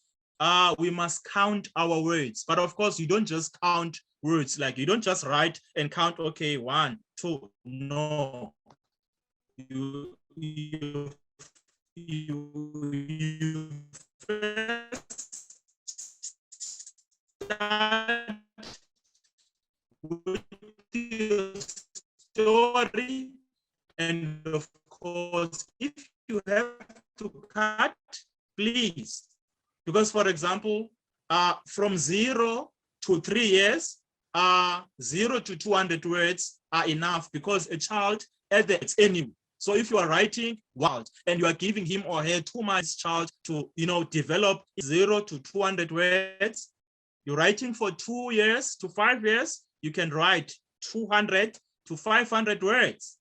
we must count our words. But of course, you don't just count words, like you don't just write and count, okay, 1, 2, no. You first start with your story, and of course, if you have to cut, please. Because, for example, from 0 to 3 years, 0 to 200 words are enough, because a child it's anyway. So if you are writing wild and you are giving him or her too much child to develop 0 to 200 words, you're writing for 2 years to 5 years, you can write 200 to 500 words.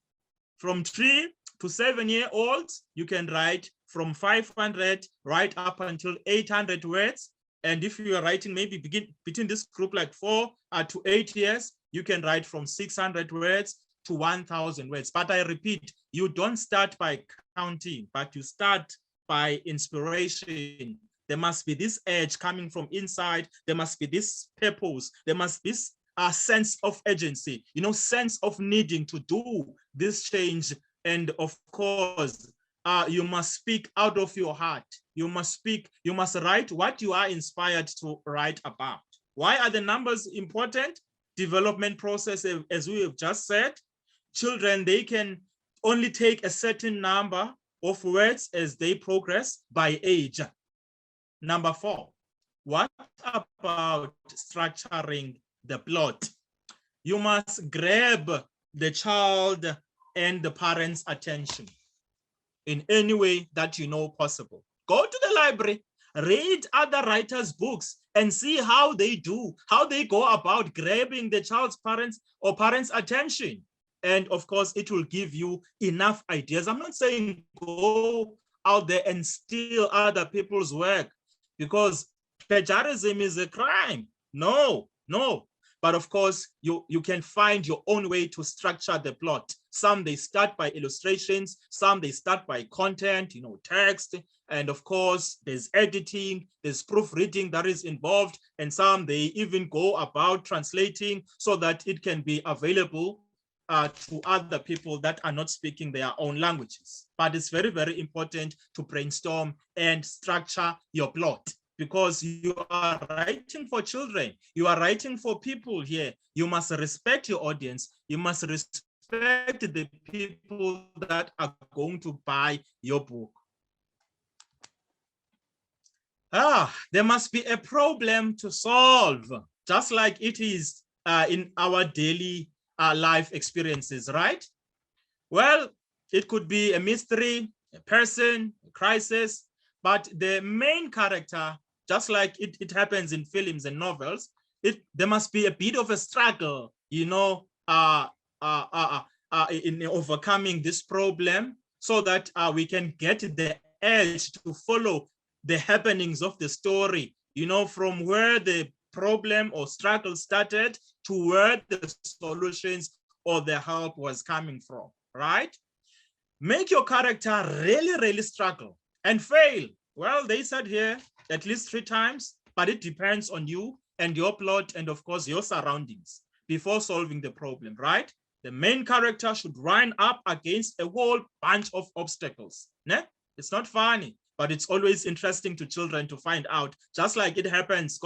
From 3 to 7-year-olds, you can write from 500 right up until 800 words. And if you are writing maybe between this group like 4 to 8 years, you can write from 600 words to 1,000 words. But I repeat, you don't start by counting, but you start by inspiration. There must be this edge coming from inside. There must be this purpose. There must be this sense of urgency, sense of needing to do this change. And of course, you must speak out of your heart. You must write what you are inspired to write about. Why are the numbers important? Development process, as we have just said, children, they can only take a certain number of words as they progress by age. Number 4, what about structuring the plot? You must grab the child and the parents' attention in any way that you know possible. Go to the library, read other writers' books, and see how they go about grabbing the child's parents' attention. And of course, it will give you enough ideas. I'm not saying go out there and steal other people's work, because plagiarism is a crime. No. But of course, you can find your own way to structure the plot. Some they start by illustrations, some they start by content, text, and of course, there's editing, there's proofreading that is involved, and some they even go about translating so that it can be available to other people that are not speaking their own languages. But it's very, very important to brainstorm and structure your plot, because you are writing for children, you are writing for people here. You must respect your audience. You must respect the people that are going to buy your book. There must be a problem to solve, just like it is in our daily life experiences, right? Well, it could be a mystery, a person, a crisis, but the main character, just like it happens in films and novels, there must be a bit of a struggle, in overcoming this problem, so that we can get the edge to follow the happenings of the story, from where the problem or struggle started to where the solutions or the help was coming from, right? Make your character really, really struggle and fail. Well, they said here at least 3 times, but it depends on you and your plot and of course your surroundings before solving the problem, right? The main character should run up against a whole bunch of obstacles. Ne? It's not funny, but it's always interesting to children to find out, just like it happens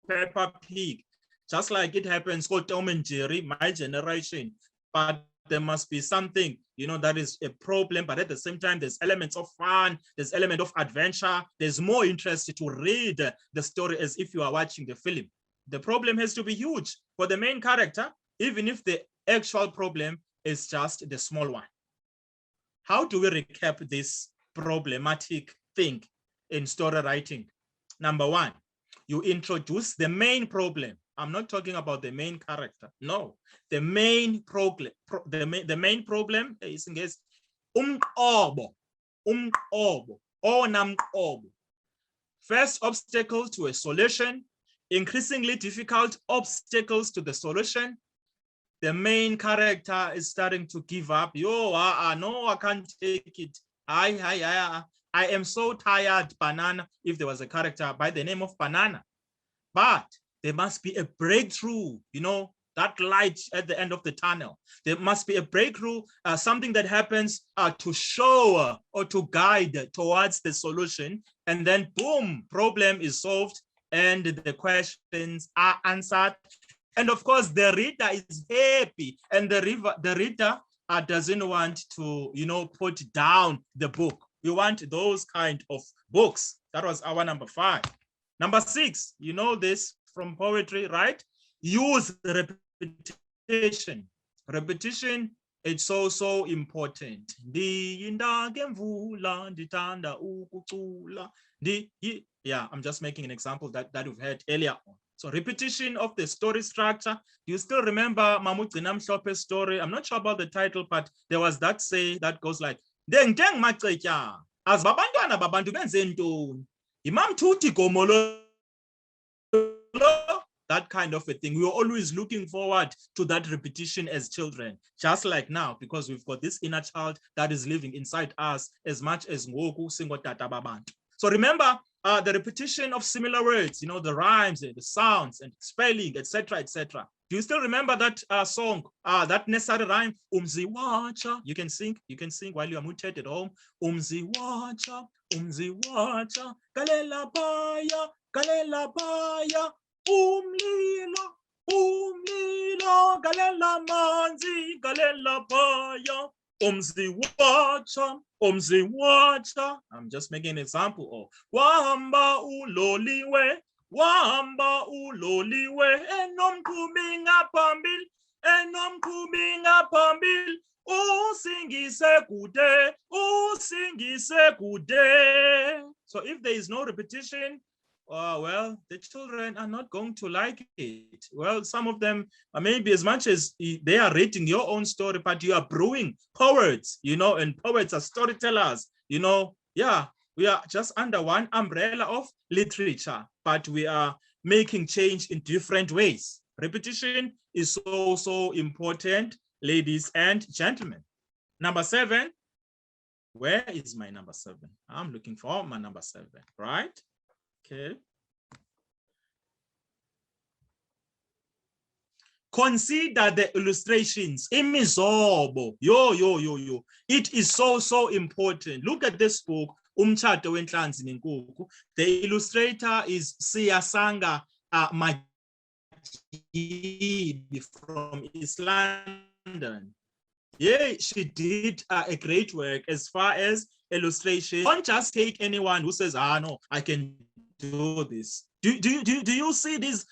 Peppa Pig, just like it happens with Tom and Jerry, my generation. But there must be something, that is a problem, but at the same time, there's elements of fun, there's element of adventure, there's more interest to read the story as if you are watching the film. The problem has to be huge for the main character, even if the actual problem is just the small one. How do we recap this problematic thing in story writing? Number 1, you introduce the main problem. I'm not talking about the main character. No, the main problem. The main problem is umqobo. First obstacle to a solution, increasingly difficult obstacles to the solution. The main character is starting to give up. No, I can't take it. I am so tired, Banana, if there was a character by the name of Banana. But there must be a breakthrough, that light at the end of the tunnel. There must be a breakthrough, something that happens to show or to guide towards the solution. And then boom, problem is solved and the questions are answered. And of course, the reader is happy, and the reader doesn't want to, put down the book. We want those kind of books. That was our number 5. Number 6, this from poetry, right? Use repetition. Repetition, it's so important. Yeah, I'm just making an example that we've heard earlier on. So repetition of the story structure. Do you still remember Mamugcina Mhlophe's story? I'm not sure about the title, but there was that say that goes like, Deng macetya, as babantwana babantu benze ntoni? Imam thuthi gomolo. That kind of a thing. We were always looking forward to that repetition as children, just like now, because we've got this inner child that is living inside us as much as ngoku singotata babantu. So remember the repetition of similar words, the rhymes and the sounds and spelling, etc., etc. Do you still remember that song, that necessary rhyme? Umzi wacha. You can sing while you are muted at home. Umzi wacha, galela baya, umlilo, galela manzi, galela baya. Omziwacha. I'm just making an example of wahamba uloliwe, enomqhubi ngaphambili, usingise kude. So if there is no repetition, well, the children are not going to like it. Well, some of them, maybe as much as they are reading your own story, but you are brewing poets, and poets are storytellers, yeah, we are just under one umbrella of literature, but we are making change in different ways. Repetition is so important, ladies and gentlemen. Number 7. Where is my number 7? I'm looking for my number 7, right? Okay. Consider the illustrations. Imizobo. Yo. It is so important. Look at this book, Umtshato Wenhlanzi Nenkukhu. The illustrator is Siyasanga Majidi from East London. Yeah, she did a great work as far as illustration. Don't just take anyone who says, no, I can do this. Do you see these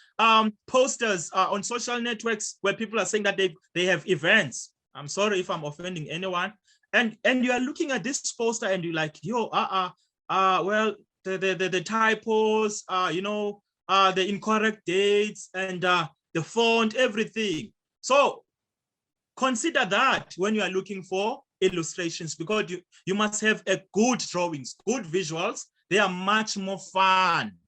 posters on social networks where people are saying that they have events? I'm sorry if I'm offending anyone. And you are looking at this poster and you're like, well, the typos, the incorrect dates and the font, everything. So consider that when you are looking for illustrations, because you must have a good drawings, good visuals. They are much more fun.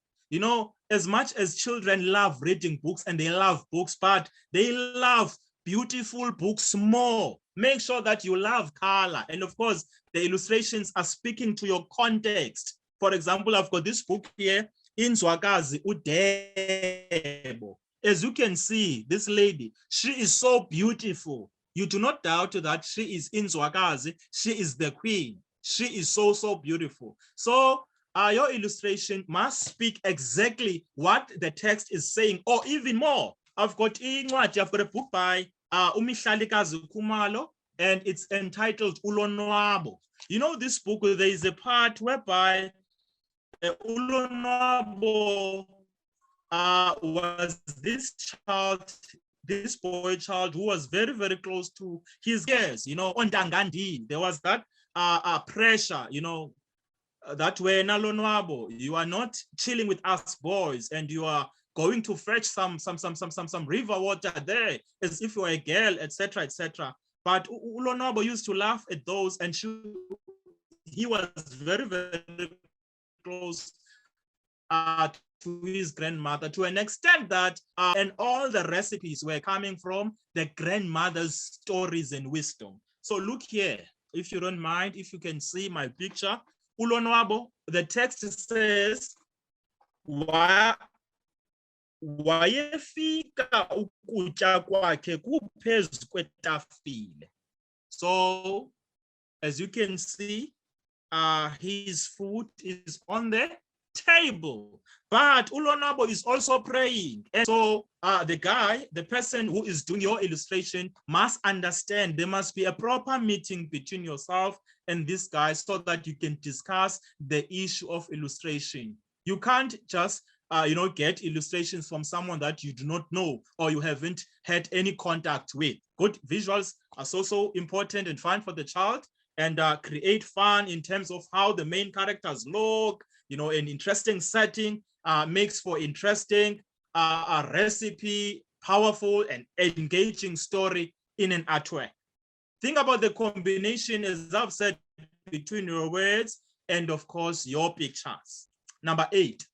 As much as children love reading books and they love books, but they love beautiful books more. Make sure that you love color. And of course, the illustrations are speaking to your context. For example, I've got this book here, Inzwakazi Udebo. As you can see, this lady, she is so beautiful. You do not doubt that she is Inzwakazi. She is the queen. She is so beautiful. So your illustration must speak exactly what the text is saying, or even more. I've got a book by Umihlalikazi Khumalo, and it's entitled Ulonwabo. This book, there is a part whereby Ulonwabo was this boy child who was very close to his years, on Dangandi. There was that pressure, that way, Nalonwabo, you are not chilling with us boys and you are going to fetch some river water there as if you were a girl, etc., etc. But Ulonwabo used to laugh at those, and he was very close to his grandmother, to an extent that and all the recipes were coming from the grandmother's stories and wisdom. So look here, if you don't mind, if you can see my picture. Ulonwabo, the text says, wayefika ukutya kwakhe kuphezu kwetafile. So, as you can see, his food is on the table. But Ulonwabo is also praying. And so the person who is doing your illustration must understand there must be a proper meeting between yourself and this guy so that you can discuss the issue of illustration. You can't just get illustrations from someone that you do not know or you haven't had any contact with. Good visuals are so important and fun for the child, and create fun in terms of how the main characters look. An interesting setting makes for interesting a recipe, powerful and engaging story in an artwork. Think about the combination, as I've said, between your words and, of course, your pictures. Number 8,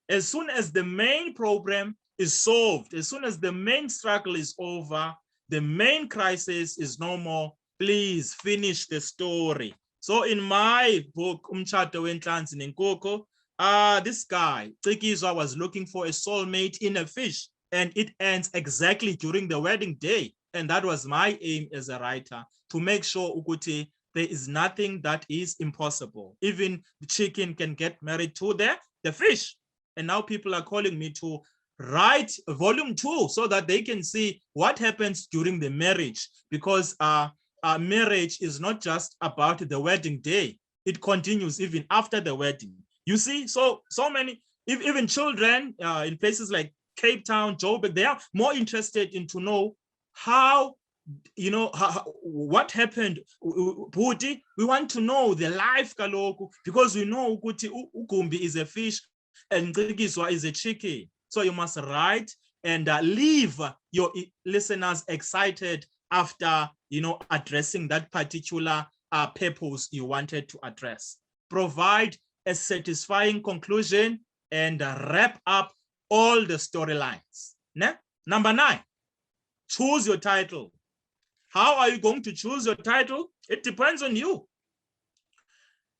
as soon as the main problem is solved, as soon as the main struggle is over, the main crisis is no more, please finish the story. So in my book, Umtshato Wenhlanzi Nenkukhu, this guy, Cikizwa, was looking for a soulmate in a fish, and it ends exactly during the wedding day. And that was my aim as a writer, to make sure Ukuti, there is nothing that is impossible. Even the chicken can get married to the fish. And now people are calling me to write volume 2 so that they can see what happens during the marriage, because marriage is not just about the wedding day. It continues even after the wedding. You see, so many, even children in places like Cape Town, Joburg, they are more interested in to know how, what happened. Bhuti, we want to know the life kaloku, because we know ukuthi ugumbi is a fish and Ngcikiswa is a chicken. So you must write and leave your listeners excited after, addressing that particular purpose you wanted to address. Provide a satisfying conclusion and wrap up all the storylines. Number 9, choose your title. How are you going to choose your title? It depends on you.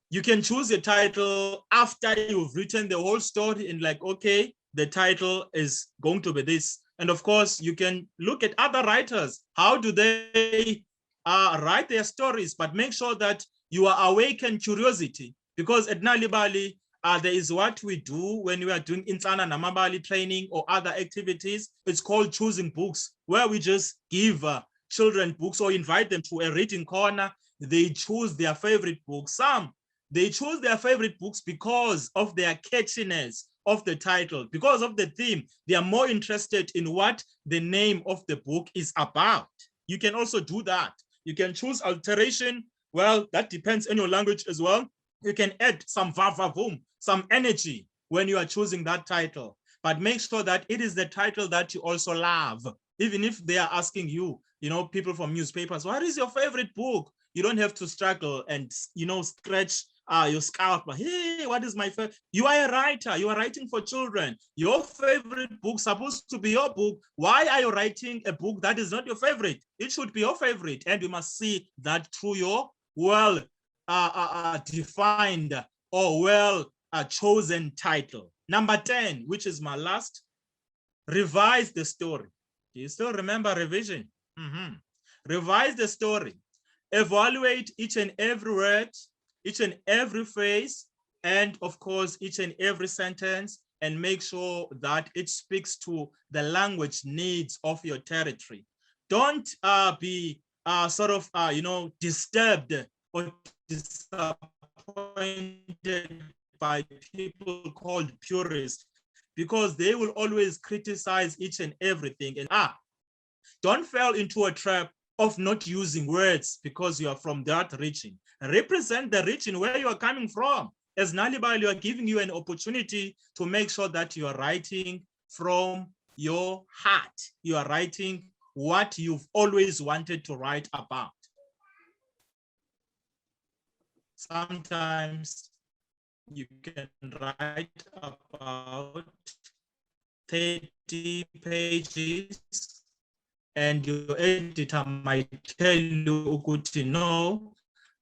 You can choose your title after you've written the whole story and like, okay, the title is going to be this. And of course, you can look at other writers. How do they write their stories? But make sure that you are awaken curiosity, because at Nal'ibali, there is what we do when we are doing Insana Namabali training or other activities. It's called choosing books, where we just give children books or invite them to a reading corner. They choose their favorite books. Some, they choose their favorite books because of their catchiness of the title, because of the theme. They are more interested in what the name of the book is about. You can also do that. You can choose alteration. Well, that depends on your language as well. You can add some va-va-voom, some energy when you are choosing that title, but make sure that it is the title that you also love. Even if they are asking you, people from newspapers, what is your favorite book? You don't have to struggle and, stretch your scalp. Hey, what is my favorite? You are a writer. You are writing for children. Your favorite book supposed to be your book. Why are you writing a book that is not your favorite? It should be your favorite. And you must see that through your defined or chosen title. Number 10, which is my last, revise the story. Do you still remember revision? Revise the story. Evaluate each and every word, each and every phrase, and of course, each and every sentence, and make sure that it speaks to the language needs of your territory. Don't be disturbed or disappointed by people called purists, because they will always criticize each and everything. And don't fall into a trap of not using words because you are from that region. Represent the region where you are coming from. As Nal'ibali, you are giving you an opportunity to make sure that you are writing from your heart. You are writing what you've always wanted to write about. Sometimes you can write about 30 pages and your editor might tell you, no,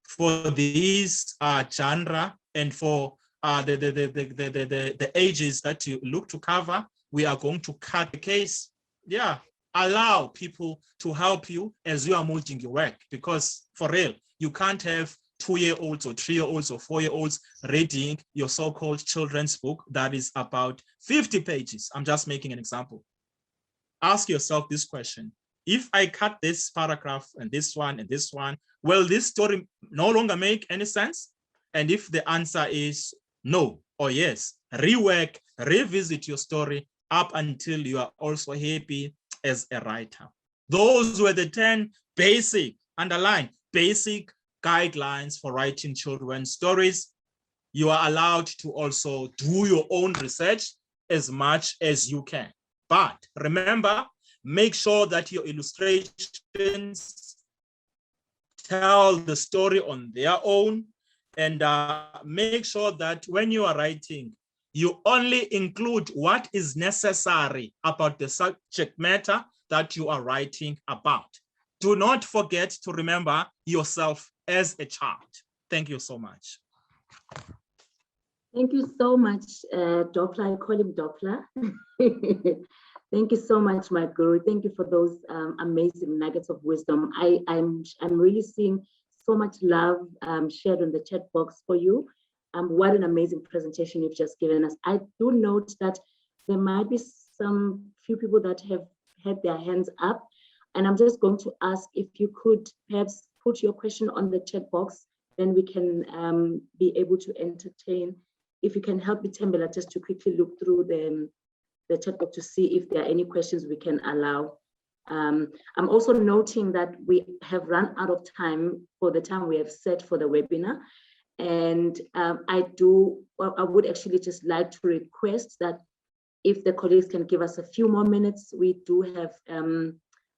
for these genre and for the ages that you look to cover, we are going to cut the case. Yeah, allow people to help you as you are molding your work, because for real, you can't have 2-year-olds or 3-year-olds or 4-year-olds reading your so-called children's book that is about 50 pages. I'm just making an example. Ask yourself this question. If I cut this paragraph and this one and this one, will this story no longer make any sense? And if the answer is no or yes, rework, revisit your story up until you are also happy as a writer. Those were the 10 basic, underline, basic guidelines for writing children's stories. You are allowed to also do your own research as much as you can. But remember, make sure that your illustrations tell the story on their own, and make sure that when you are writing, you only include what is necessary about the subject matter that you are writing about. Do not forget to remember yourself as a child. Thank you so much. Thank you so much, Doppler. I call him Doppler. Thank you so much, my guru. Thank you for those amazing nuggets of wisdom. I'm really seeing so much love shared in the chat box for you. What an amazing presentation you've just given us. I do note that there might be some few people that have had their hands up, and I'm just going to ask if you could perhaps put your question on the chat box, then we can be able to entertain. If you can help me, Tembela, just to quickly look through the chat box to see if there are any questions we can allow. I'm also noting that we have run out of time for the time we have set for the webinar. And I would actually just like to request that if the colleagues can give us a few more minutes, we do have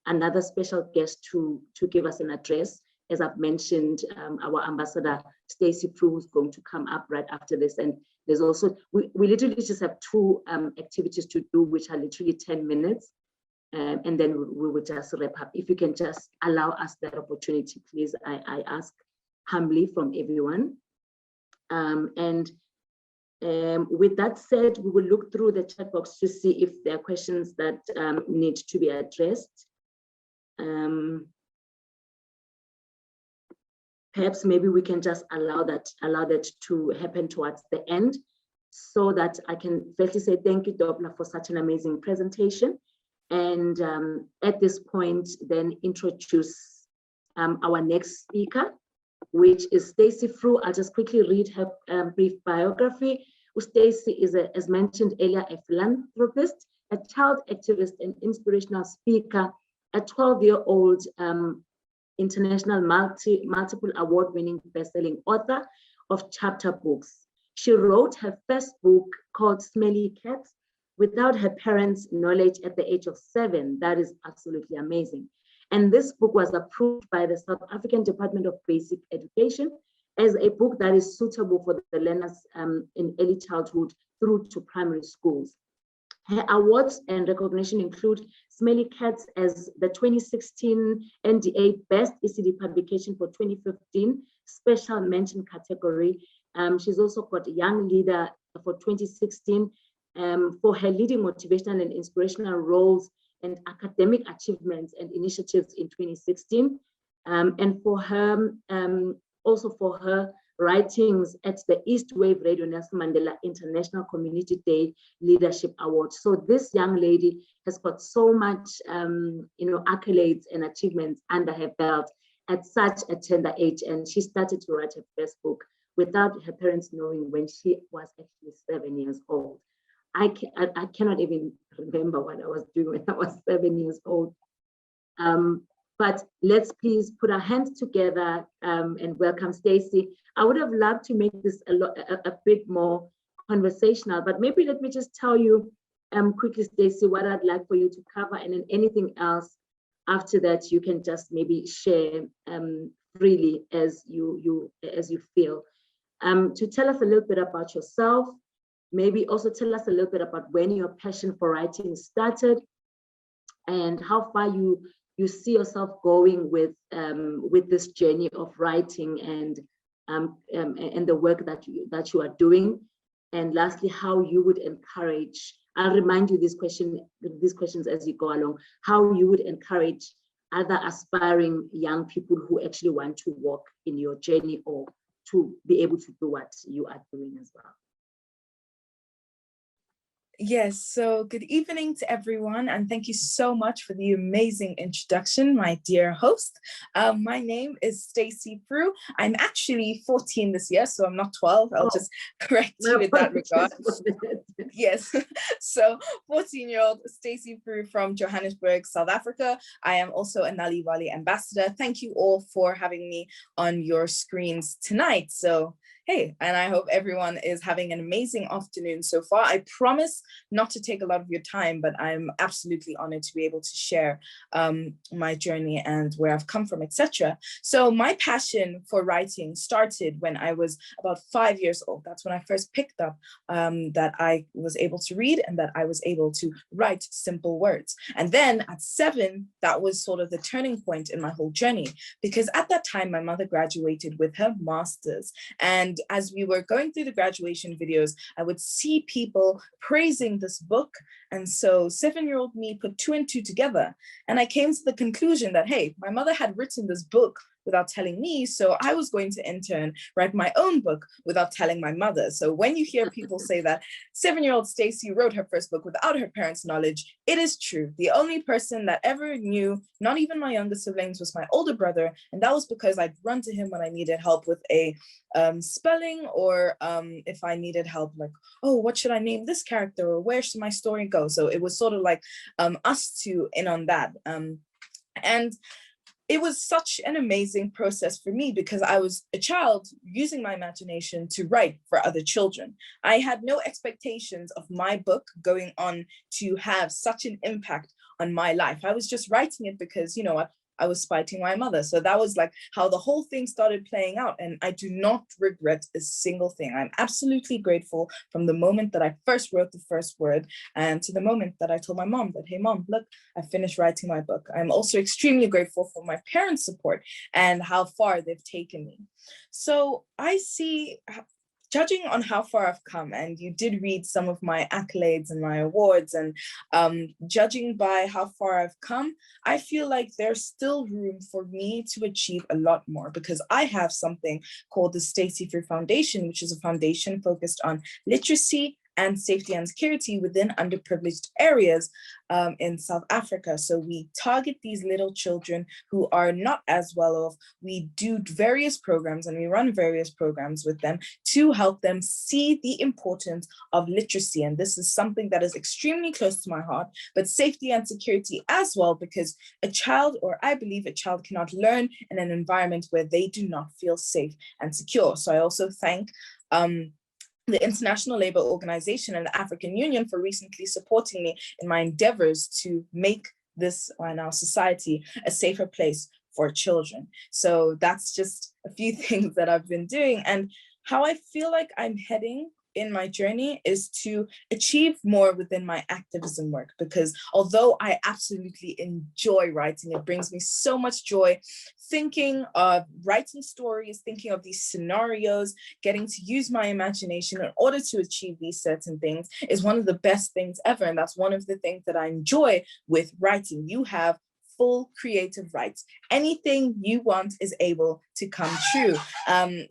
another special guest to give us an address. As I've mentioned, our ambassador, Stacey Fru, is going to come up right after this. And there's also, we literally just have two activities to do, which are literally 10 minutes. And then we will just wrap up. If you can just allow us that opportunity, please, I ask humbly from everyone. With that said, we will look through the chat box to see if there are questions that need to be addressed. Perhaps maybe we can just allow that to happen towards the end, so that I can firstly say thank you, Dobla, for such an amazing presentation. And at this point, then introduce our next speaker, which is Stacey Fru. I'll just quickly read her brief biography. Stacey is, as mentioned earlier, a philanthropist, a child activist, and inspirational speaker, a 12-year-old international multiple award-winning best-selling author of chapter books. She wrote her first book called Smelly Cats without her parents' knowledge at the age of 7. That is absolutely amazing. And this book was approved by the South African Department of Basic Education as a book that is suitable for the learners in early childhood through to primary schools. Her awards and recognition include Smelly Cats as the 2016 NDA Best ECD Publication for 2015 Special Mention category. She's also got Young Leader for 2016 for her leading motivational and inspirational roles and academic achievements and initiatives in 2016, and for her also for her writings at the East Wave Radio Nelson Mandela International Community Day Leadership Award. So this young lady has got so much accolades and achievements under her belt at such a tender age, and she started to write her first book without her parents knowing when she was actually 7 years old. I cannot even remember what I was doing when I was 7 years old. But let's please put our hands together and welcome Stacey. I would have loved to make this a bit more conversational, but maybe let me just tell you quickly, Stacey, what I'd like for you to cover, and then anything else after that you can just maybe share freely as you feel. To tell us a little bit about yourself, maybe also tell us a little bit about when your passion for writing started and how far you see yourself going with this journey of writing and the work that you are doing. And lastly, how you would encourage, I'll remind you these questions as you go along, how you would encourage other aspiring young people who actually want to walk in your journey or to be able to do what you are doing as well. Yes, so good evening to everyone, and thank you so much for the amazing introduction, my dear host. My name is Stacey Fru. I'm actually 14 this year, so I'm not 12. I'll just correct you in that regard. Yes, so 14-year-old Stacey Fru from Johannesburg, South Africa. I am also a Nal'ibali ambassador. Thank you all for having me on your screens tonight. So hey, and I hope everyone is having an amazing afternoon so far. I promise not to take a lot of your time, but I'm absolutely honored to be able to share my journey and where I've come from, etc. So my passion for writing started when I was about 5 years old. That's when I first picked up that I was able to read and that I was able to write simple words. And then at 7, that was sort of the turning point in my whole journey, because at that time, my mother graduated with her master's. And as we were going through the graduation videos, I would see people praising this book. And so 7-year-old me put 2 and 2 together. And I came to the conclusion that, hey, my mother had written this book without telling me. So I was going to in turn write my own book without telling my mother. So when you hear people say that 7-year-old Stacey wrote her first book without her parents' knowledge, it is true. The only person that ever knew, not even my younger siblings, was my older brother. And that was because I'd run to him when I needed help with a spelling, or if I needed help, like, oh, what should I name this character, or where should my story go? So it was sort of like us two in on that. And it was such an amazing process for me because I was a child using my imagination to write for other children. I had no expectations of my book going on to have such an impact on my life. I was just writing it because, you know what, I was spiting my mother. So that was like how the whole thing started playing out. And I do not regret a single thing. I'm absolutely grateful from the moment that I first wrote the first word and to the moment that I told my mom that, hey, mom, look, I finished writing my book. I'm also extremely grateful for my parents' support and how far they've taken me. So I see, judging on how far I've come, and you did read some of my accolades and my awards, and judging by how far I've come, I feel like there's still room for me to achieve a lot more because I have something called the Stacey Fru Foundation, which is a foundation focused on literacy and safety and security within underprivileged areas in South Africa. So we target these little children who are not as well off. We do various programs and we run various programs with them to help them see the importance of literacy. And this is something that is extremely close to my heart, but safety and security as well, because a child, or I believe a child, cannot learn in an environment where they do not feel safe and secure. So I also thank the International Labour Organization and the African Union for recently supporting me in my endeavors to make this, in our society, a safer place for children. So that's just a few things that I've been doing. And how I feel like I'm heading in my journey is to achieve more within my activism work, because although I absolutely enjoy writing, it brings me so much joy thinking of writing stories, thinking of these scenarios, getting to use my imagination in order to achieve these certain things is one of the best things ever. And that's one of the things that I enjoy with writing. You have full creative rights. Anything you want is able to come true.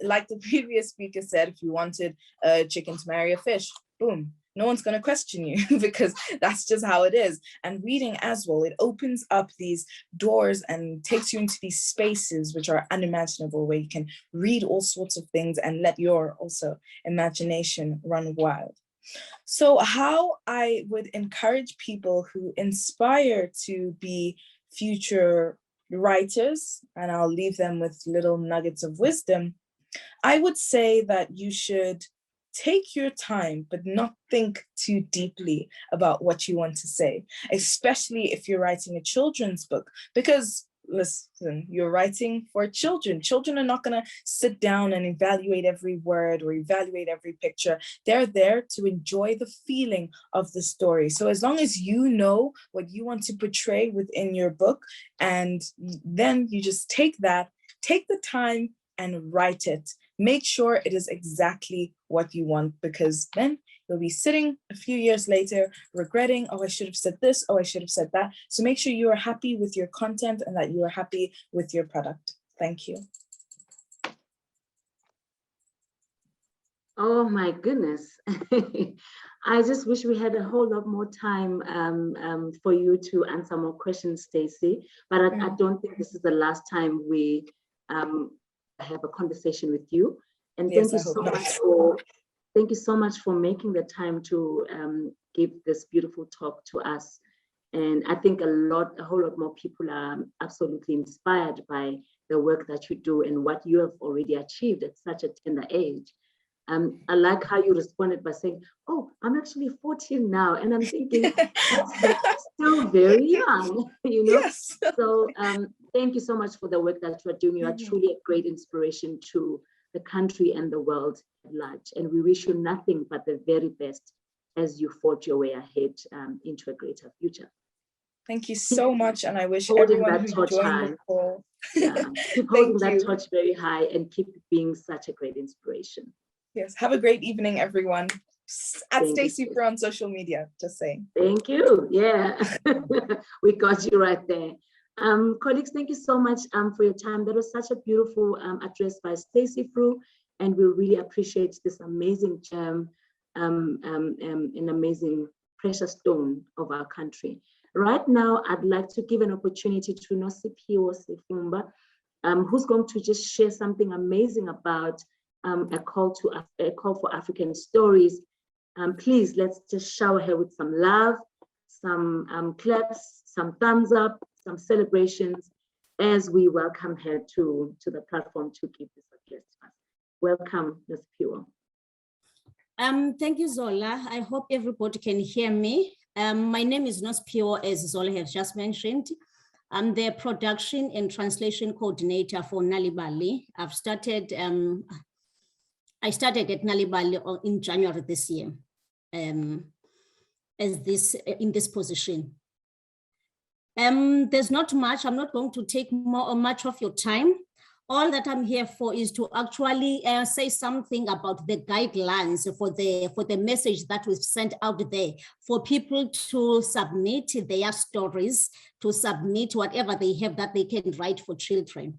Like the previous speaker said, if you wanted a chicken to marry a fish, boom, no one's going to question you because that's just how it is. And reading as well, it opens up these doors and takes you into these spaces which are unimaginable, where you can read all sorts of things and let your also imagination run wild. So how I would encourage people who inspire to be future writers, and I'll leave them with little nuggets of wisdom, I would say that you should take your time, but not think too deeply about what you want to say, especially if you're writing a children's book, because listen, you're writing for children. Children are not going to sit down and evaluate every word or evaluate every picture. They're there to enjoy the feeling of the story. So as long as you know what you want to portray within your book, and then you just take the time and write it. Make sure it is exactly what you want, because then you'll be sitting a few years later regretting, oh, I should have said this, oh, I should have said that. So make sure you are happy with your content and that you are happy with your product. Thank you. Oh my goodness. I just wish we had a whole lot more time for you to answer more questions, Stacey, but I don't think this is the last time we have a conversation with you. And yes, thank you so much for making the time to give this beautiful talk to us. And I think a whole lot more people are absolutely inspired by the work that you do and what you have already achieved at such a tender age. I like how you responded by saying, oh, I'm actually 14 now. And I'm thinking, that's still very young, you know? Yes. So thank you so much for the work that you're doing. You are truly a great inspiration to the country and the world at large. And we wish you nothing but the very best as you fought your way ahead into a greater future. Thank you so much. And I wish holding everyone that who torch joined high. the call. Yeah, keep holding that torch very high and keep being such a great inspiration. Yes, have a great evening, everyone. At Stacey Fru on social media, just saying. Thank you. Yeah, we got you right there. Colleagues, thank you so much for your time. That was such a beautiful address by Stacey Fru, and we really appreciate this amazing gem, an amazing precious stone of our country. Right now, I'd like to give an opportunity to Nosipiwo Sifumba, who's going to just share something amazing about a call for African stories. Please, let's just shower her with some love, some claps, some thumbs up, some celebrations as we welcome her to the platform to give this address to us. Welcome, Ms. Piwo. Thank you, Zola. I hope everybody can hear me. My name is Nosipiwo, as Zola has just mentioned. I'm the production and translation coordinator for Nal'ibali. I started at Nal'ibali in January this year, in this position. There's not much. I'm not going to take much of your time. All that I'm here for is to actually say something about the guidelines for the message that we've sent out there for people to submit their stories, to submit whatever they have that they can write for children.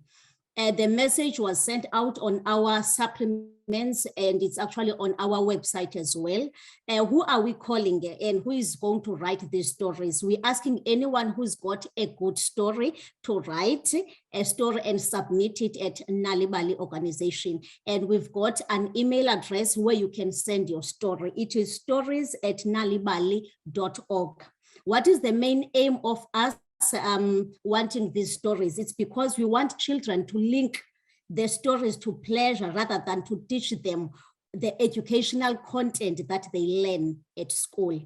The message was sent out on our supplements, and it's actually on our website as well. Who are we calling and who is going to write these stories? We're asking anyone who's got a good story to write a story and submit it at Nal'ibali organization. And we've got an email address where you can send your story. It is stories@nalibali.org. What is the main aim of us wanting these stories? It's because we want children to link their stories to pleasure rather than to teach them the educational content that they learn at school.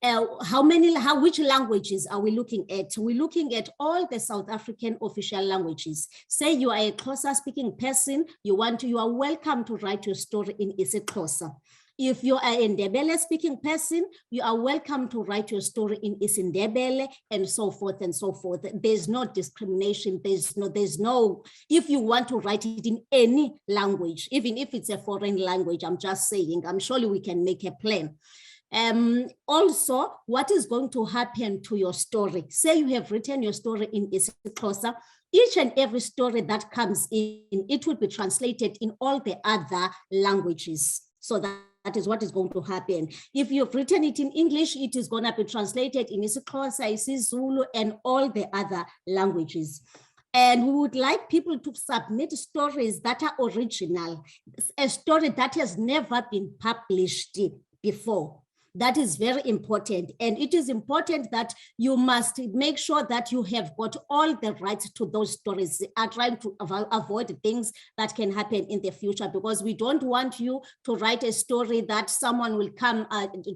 Which languages are we looking at? We're looking at all the South African official languages. Say you are a Xhosa speaking person, you are welcome to write your story in isiXhosa. If you are a Ndebele speaking person, you are welcome to write your story in isiNdebele, and so forth and so forth. There's no discrimination. There's no, if you want to write it in any language, even if it's a foreign language, I'm just saying, I'm sure we can make a plan. Also, what is going to happen to your story? Say you have written your story in isiXhosa, each and every story that comes in, it will be translated in all the other languages. So that is what is going to happen. If you've written it in English, it is going to be translated in isiXhosa, isiZulu, and all the other languages. And we would like people to submit stories that are original, a story that has never been published before. That is very important. And it is important that you must make sure that you have got all the rights to those stories. Are trying to avoid things that can happen in the future, because we don't want you to write a story that someone will come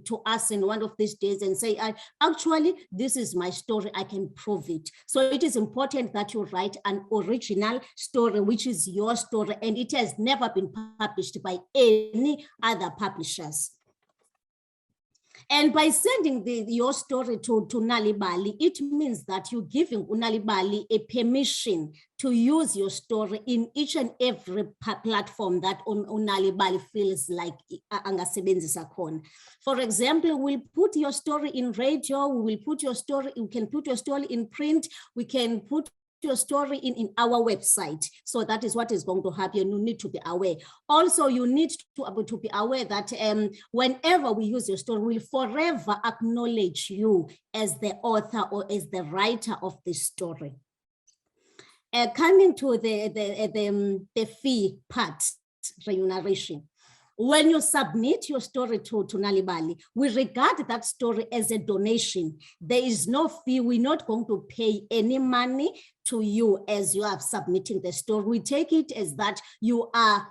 to us in one of these days and say, actually, this is my story, I can prove it. So it is important that you write an original story, which is your story, and it has never been published by any other publishers. And by sending your story to Nal'ibali, it means that you're giving Nal'ibali a permission to use your story in each and every platform that Nal'ibali feels like angasebenzisa khona. For example, we'll put your story in radio, we can put your story in print, we can put your story in our website. So that is what is going to happen. You need to be aware. Also, you need to be aware that whenever we use your story, we'll forever acknowledge you as the author or as the writer of this story. Coming to the fee part, remuneration. When you submit your story to Nal'ibali, we regard that story as a donation. There is no fee. We're not going to pay any money to you as you are submitting the story. We take it as that you are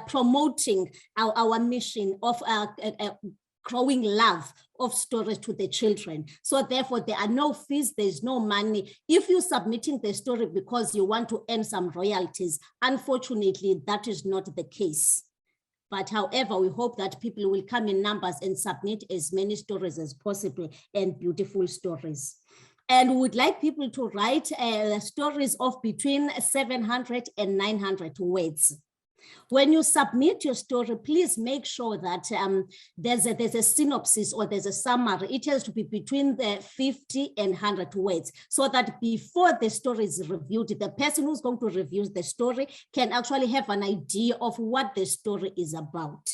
promoting our mission of growing love of stories to the children. So therefore, there are no fees, there's no money. If you're submitting the story because you want to earn some royalties, unfortunately, that is not the case. But however, we hope that people will come in numbers and submit as many stories as possible, and beautiful stories. And we would like people to write stories of between 700 and 900 words. When you submit your story, please make sure that there's a synopsis or there's a summary. It has to be between the 50 and 100 words, so that before the story is reviewed, the person who's going to review the story can actually have an idea of what the story is about.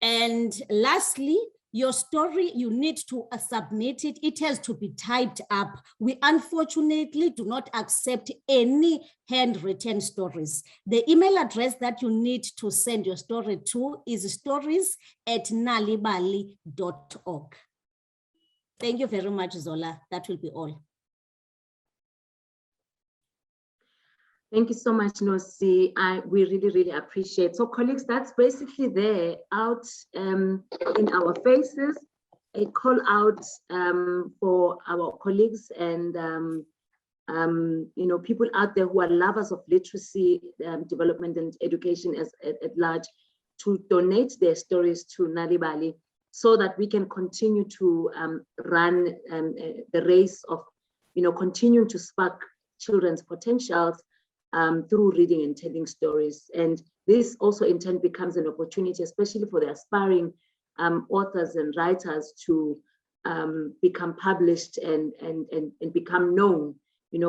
And lastly, your story, you need to submit it. It has to be typed up. We unfortunately do not accept any handwritten stories. The email address that you need to send your story to is stories@nalibali.org. Thank you very much, Zola. That will be all. Thank you so much, Nosi. We really, really appreciate. So colleagues, that's basically there out in our faces, a call out for our colleagues and people out there who are lovers of literacy, development and education at large, to donate their stories to Nal'ibali so that we can continue to run the race of, continuing to spark children's potentials through reading and telling stories. And this also in turn becomes an opportunity, especially for the aspiring authors and writers to become published and become known,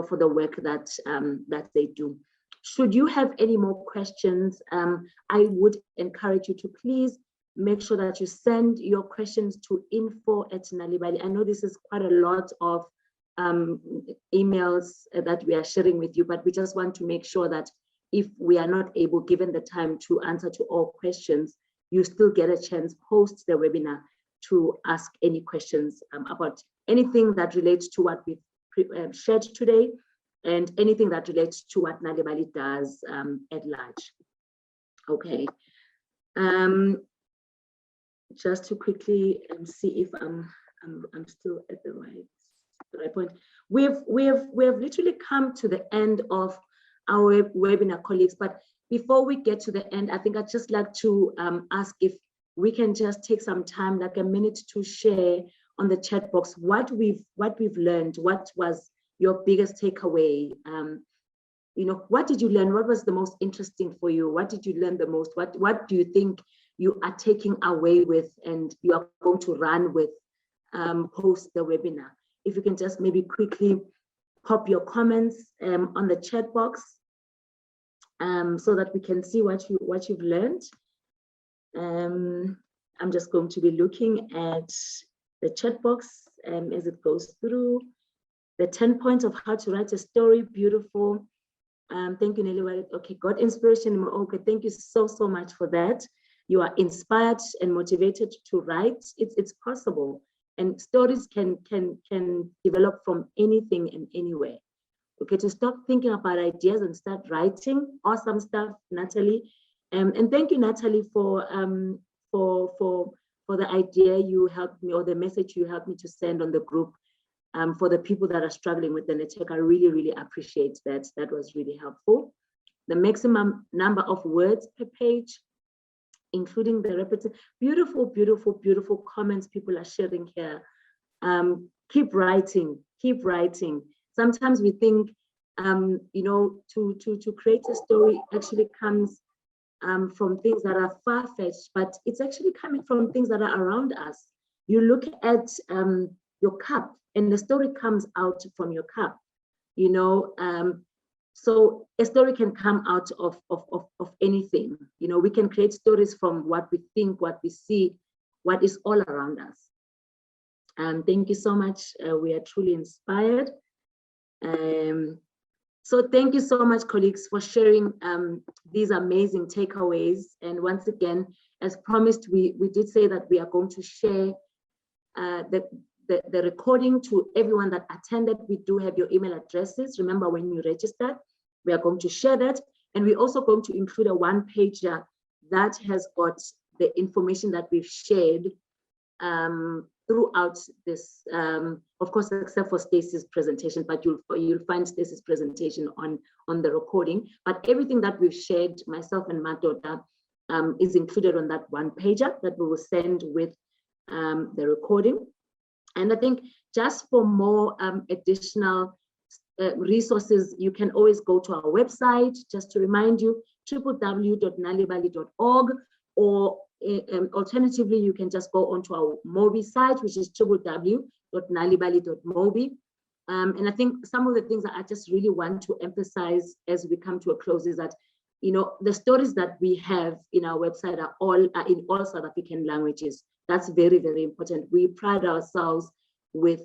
for the work that they do. Should you have any more questions, I would encourage you to please make sure that you send your questions to info@Nal'ibali. I know this is quite a lot of emails that we are sharing with you, but we just want to make sure that if we are not able, given the time, to answer to all questions, you still get a chance post the webinar to ask any questions about anything that relates to what we've shared today and anything that relates to what Nal'ibali does at large. Okay. Just to quickly see if I'm still at the right point. We've literally come to the end of our webinar, colleagues, but before we get to the end, I think I'd just like to ask if we can just take some time, like a minute, to share on the chat box what we've learned. What was your biggest takeaway? What did you learn? What was the most interesting for you? What did you learn the most? What do you think you are taking away with and you are going to run with post the webinar? If you can just maybe quickly pop your comments on the chat box so that we can see what you've learned. I'm just going to be looking at the chat box as it goes through. The 10 points of how to write a story, beautiful. Thank you, Nelly. Okay, got inspiration. Okay, thank you so much for that. You are inspired and motivated to write. It's possible. And stories can develop from anything and anywhere. Okay, to stop thinking about ideas and start writing. Awesome stuff, Natalie. And thank you, Natalie, for the idea you helped me, or the message you helped me to send on the group for the people that are struggling with the network. I really, really appreciate that. That was really helpful. The maximum number of words per page, including the repetitive, beautiful comments people are sharing here. Keep writing. Sometimes we think, to create a story actually comes from things that are far-fetched, but it's actually coming from things that are around us. You look at your cup and the story comes out from your cup, so a story can come out of anything. We can create stories from what we think, what we see, what is all around us. Thank you so much. We are truly inspired. So thank you so much, colleagues, for sharing these amazing takeaways. And once again, as promised, we did say that we are going to share the recording to everyone that attended. We do have your email addresses. Remember, when you registered, we are going to share that. And we're also going to include a one-pager that has got the information that we've shared throughout this, of course, except for Stacey's presentation, but you'll find Stacey's presentation on the recording. But everything that we've shared, myself and Madoda, is included on that one-pager that we will send with the recording. And I think just for more additional resources, you can always go to our website, just to remind you, www.nal'ibali.org, or alternatively, you can just go onto our Mobi site, which is www.nal'ibali.mobi. And I think some of the things that I just really want to emphasize as we come to a close is that, you know, the stories that we have in our website are in all South African languages. That's very, very important. We pride ourselves with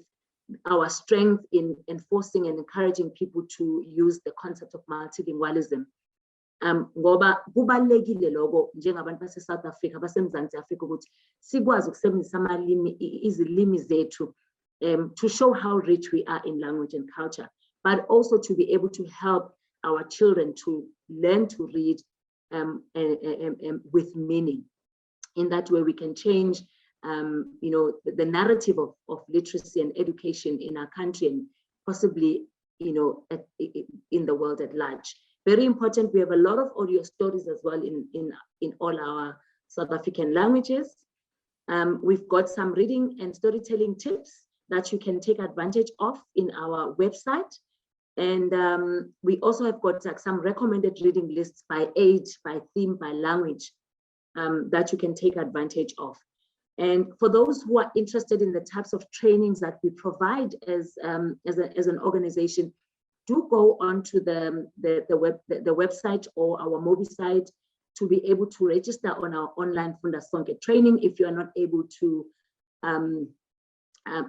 our strength in enforcing and encouraging people to use the concept of multilingualism. Ngoba kubalekile lokho njengabantu base South Africa baseMzantsi Afrika ukuthi sikwazi ukusebenzisa izilimi zethu to show how rich we are in language and culture, but also to be able to help our children to learn to read with meaning. In that way, we can change, you know, the narrative of literacy and education in our country and possibly, you know, in the world at large. Very important. We have a lot of audio stories as well in all our South African languages. We've got some reading and storytelling tips that you can take advantage of in our website. And we also have got like some recommended reading lists by age, by theme, by language that you can take advantage of. And for those who are interested in the types of trainings that we provide as an organization, do go onto the website or our Mobi site to be able to register on our online Funda Sonke training if you are not able to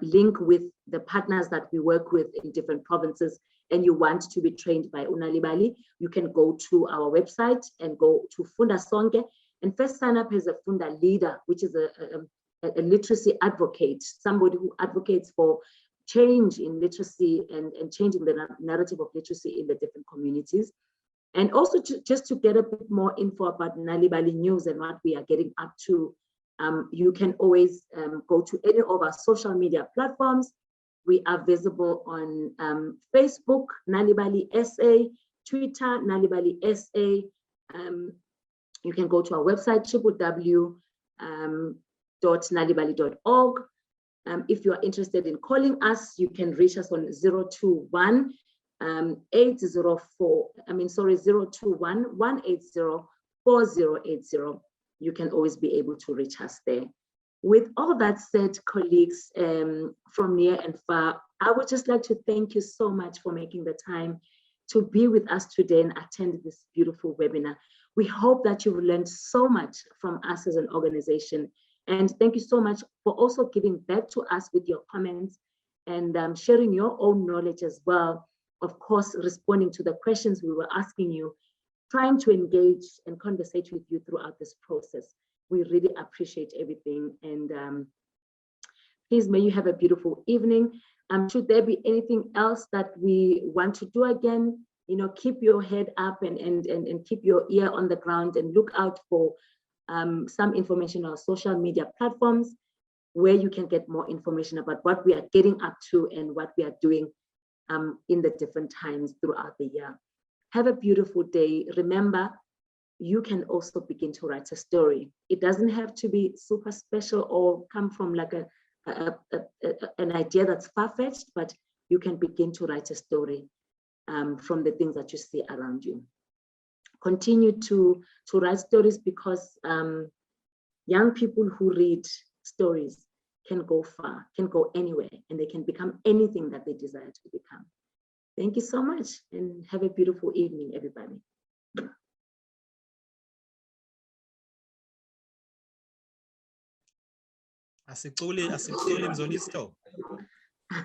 link with the partners that we work with in different provinces and you want to be trained by Nal'ibali, you can go to our website and go to Funda Sonke and first sign up as a Funda leader, which is a literacy advocate, somebody who advocates for change in literacy and changing the narrative of literacy in the different communities. And also just to get a bit more info about Nal'ibali News and what we are getting up to, you can always go to any of our social media platforms. We are visible on Facebook, Nal'ibali SA, Twitter, Nal'ibali SA. You can go to our website, www.nal'ibali.org. If you are interested in calling us, you can reach us on 021 180 4080. You can always be able to reach us there. With all that said, colleagues from near and far, I would just like to thank you so much for making the time to be with us today and attend this beautiful webinar. We hope that you've learned so much from us as an organization. And thank you so much for also giving back to us with your comments and sharing your own knowledge as well. Of course, responding to the questions we were asking you, trying to engage and conversate with you throughout this process. We really appreciate everything. And please, may you have a beautiful evening. Should there be anything else that we want to do again, you know, keep your head up and keep your ear on the ground and look out for some information on our social media platforms where you can get more information about what we are getting up to and what we are doing in the different times throughout the year. Have a beautiful day. Remember, you can also begin to write a story. It doesn't have to be super special or come from like an idea that's far-fetched, but you can begin to write a story from the things that you see around you. Continue to write stories because young people who read stories can go far, can go anywhere, and they can become anything that they desire to become. Thank you so much and have a beautiful evening, everybody. Asicule Mzolisto.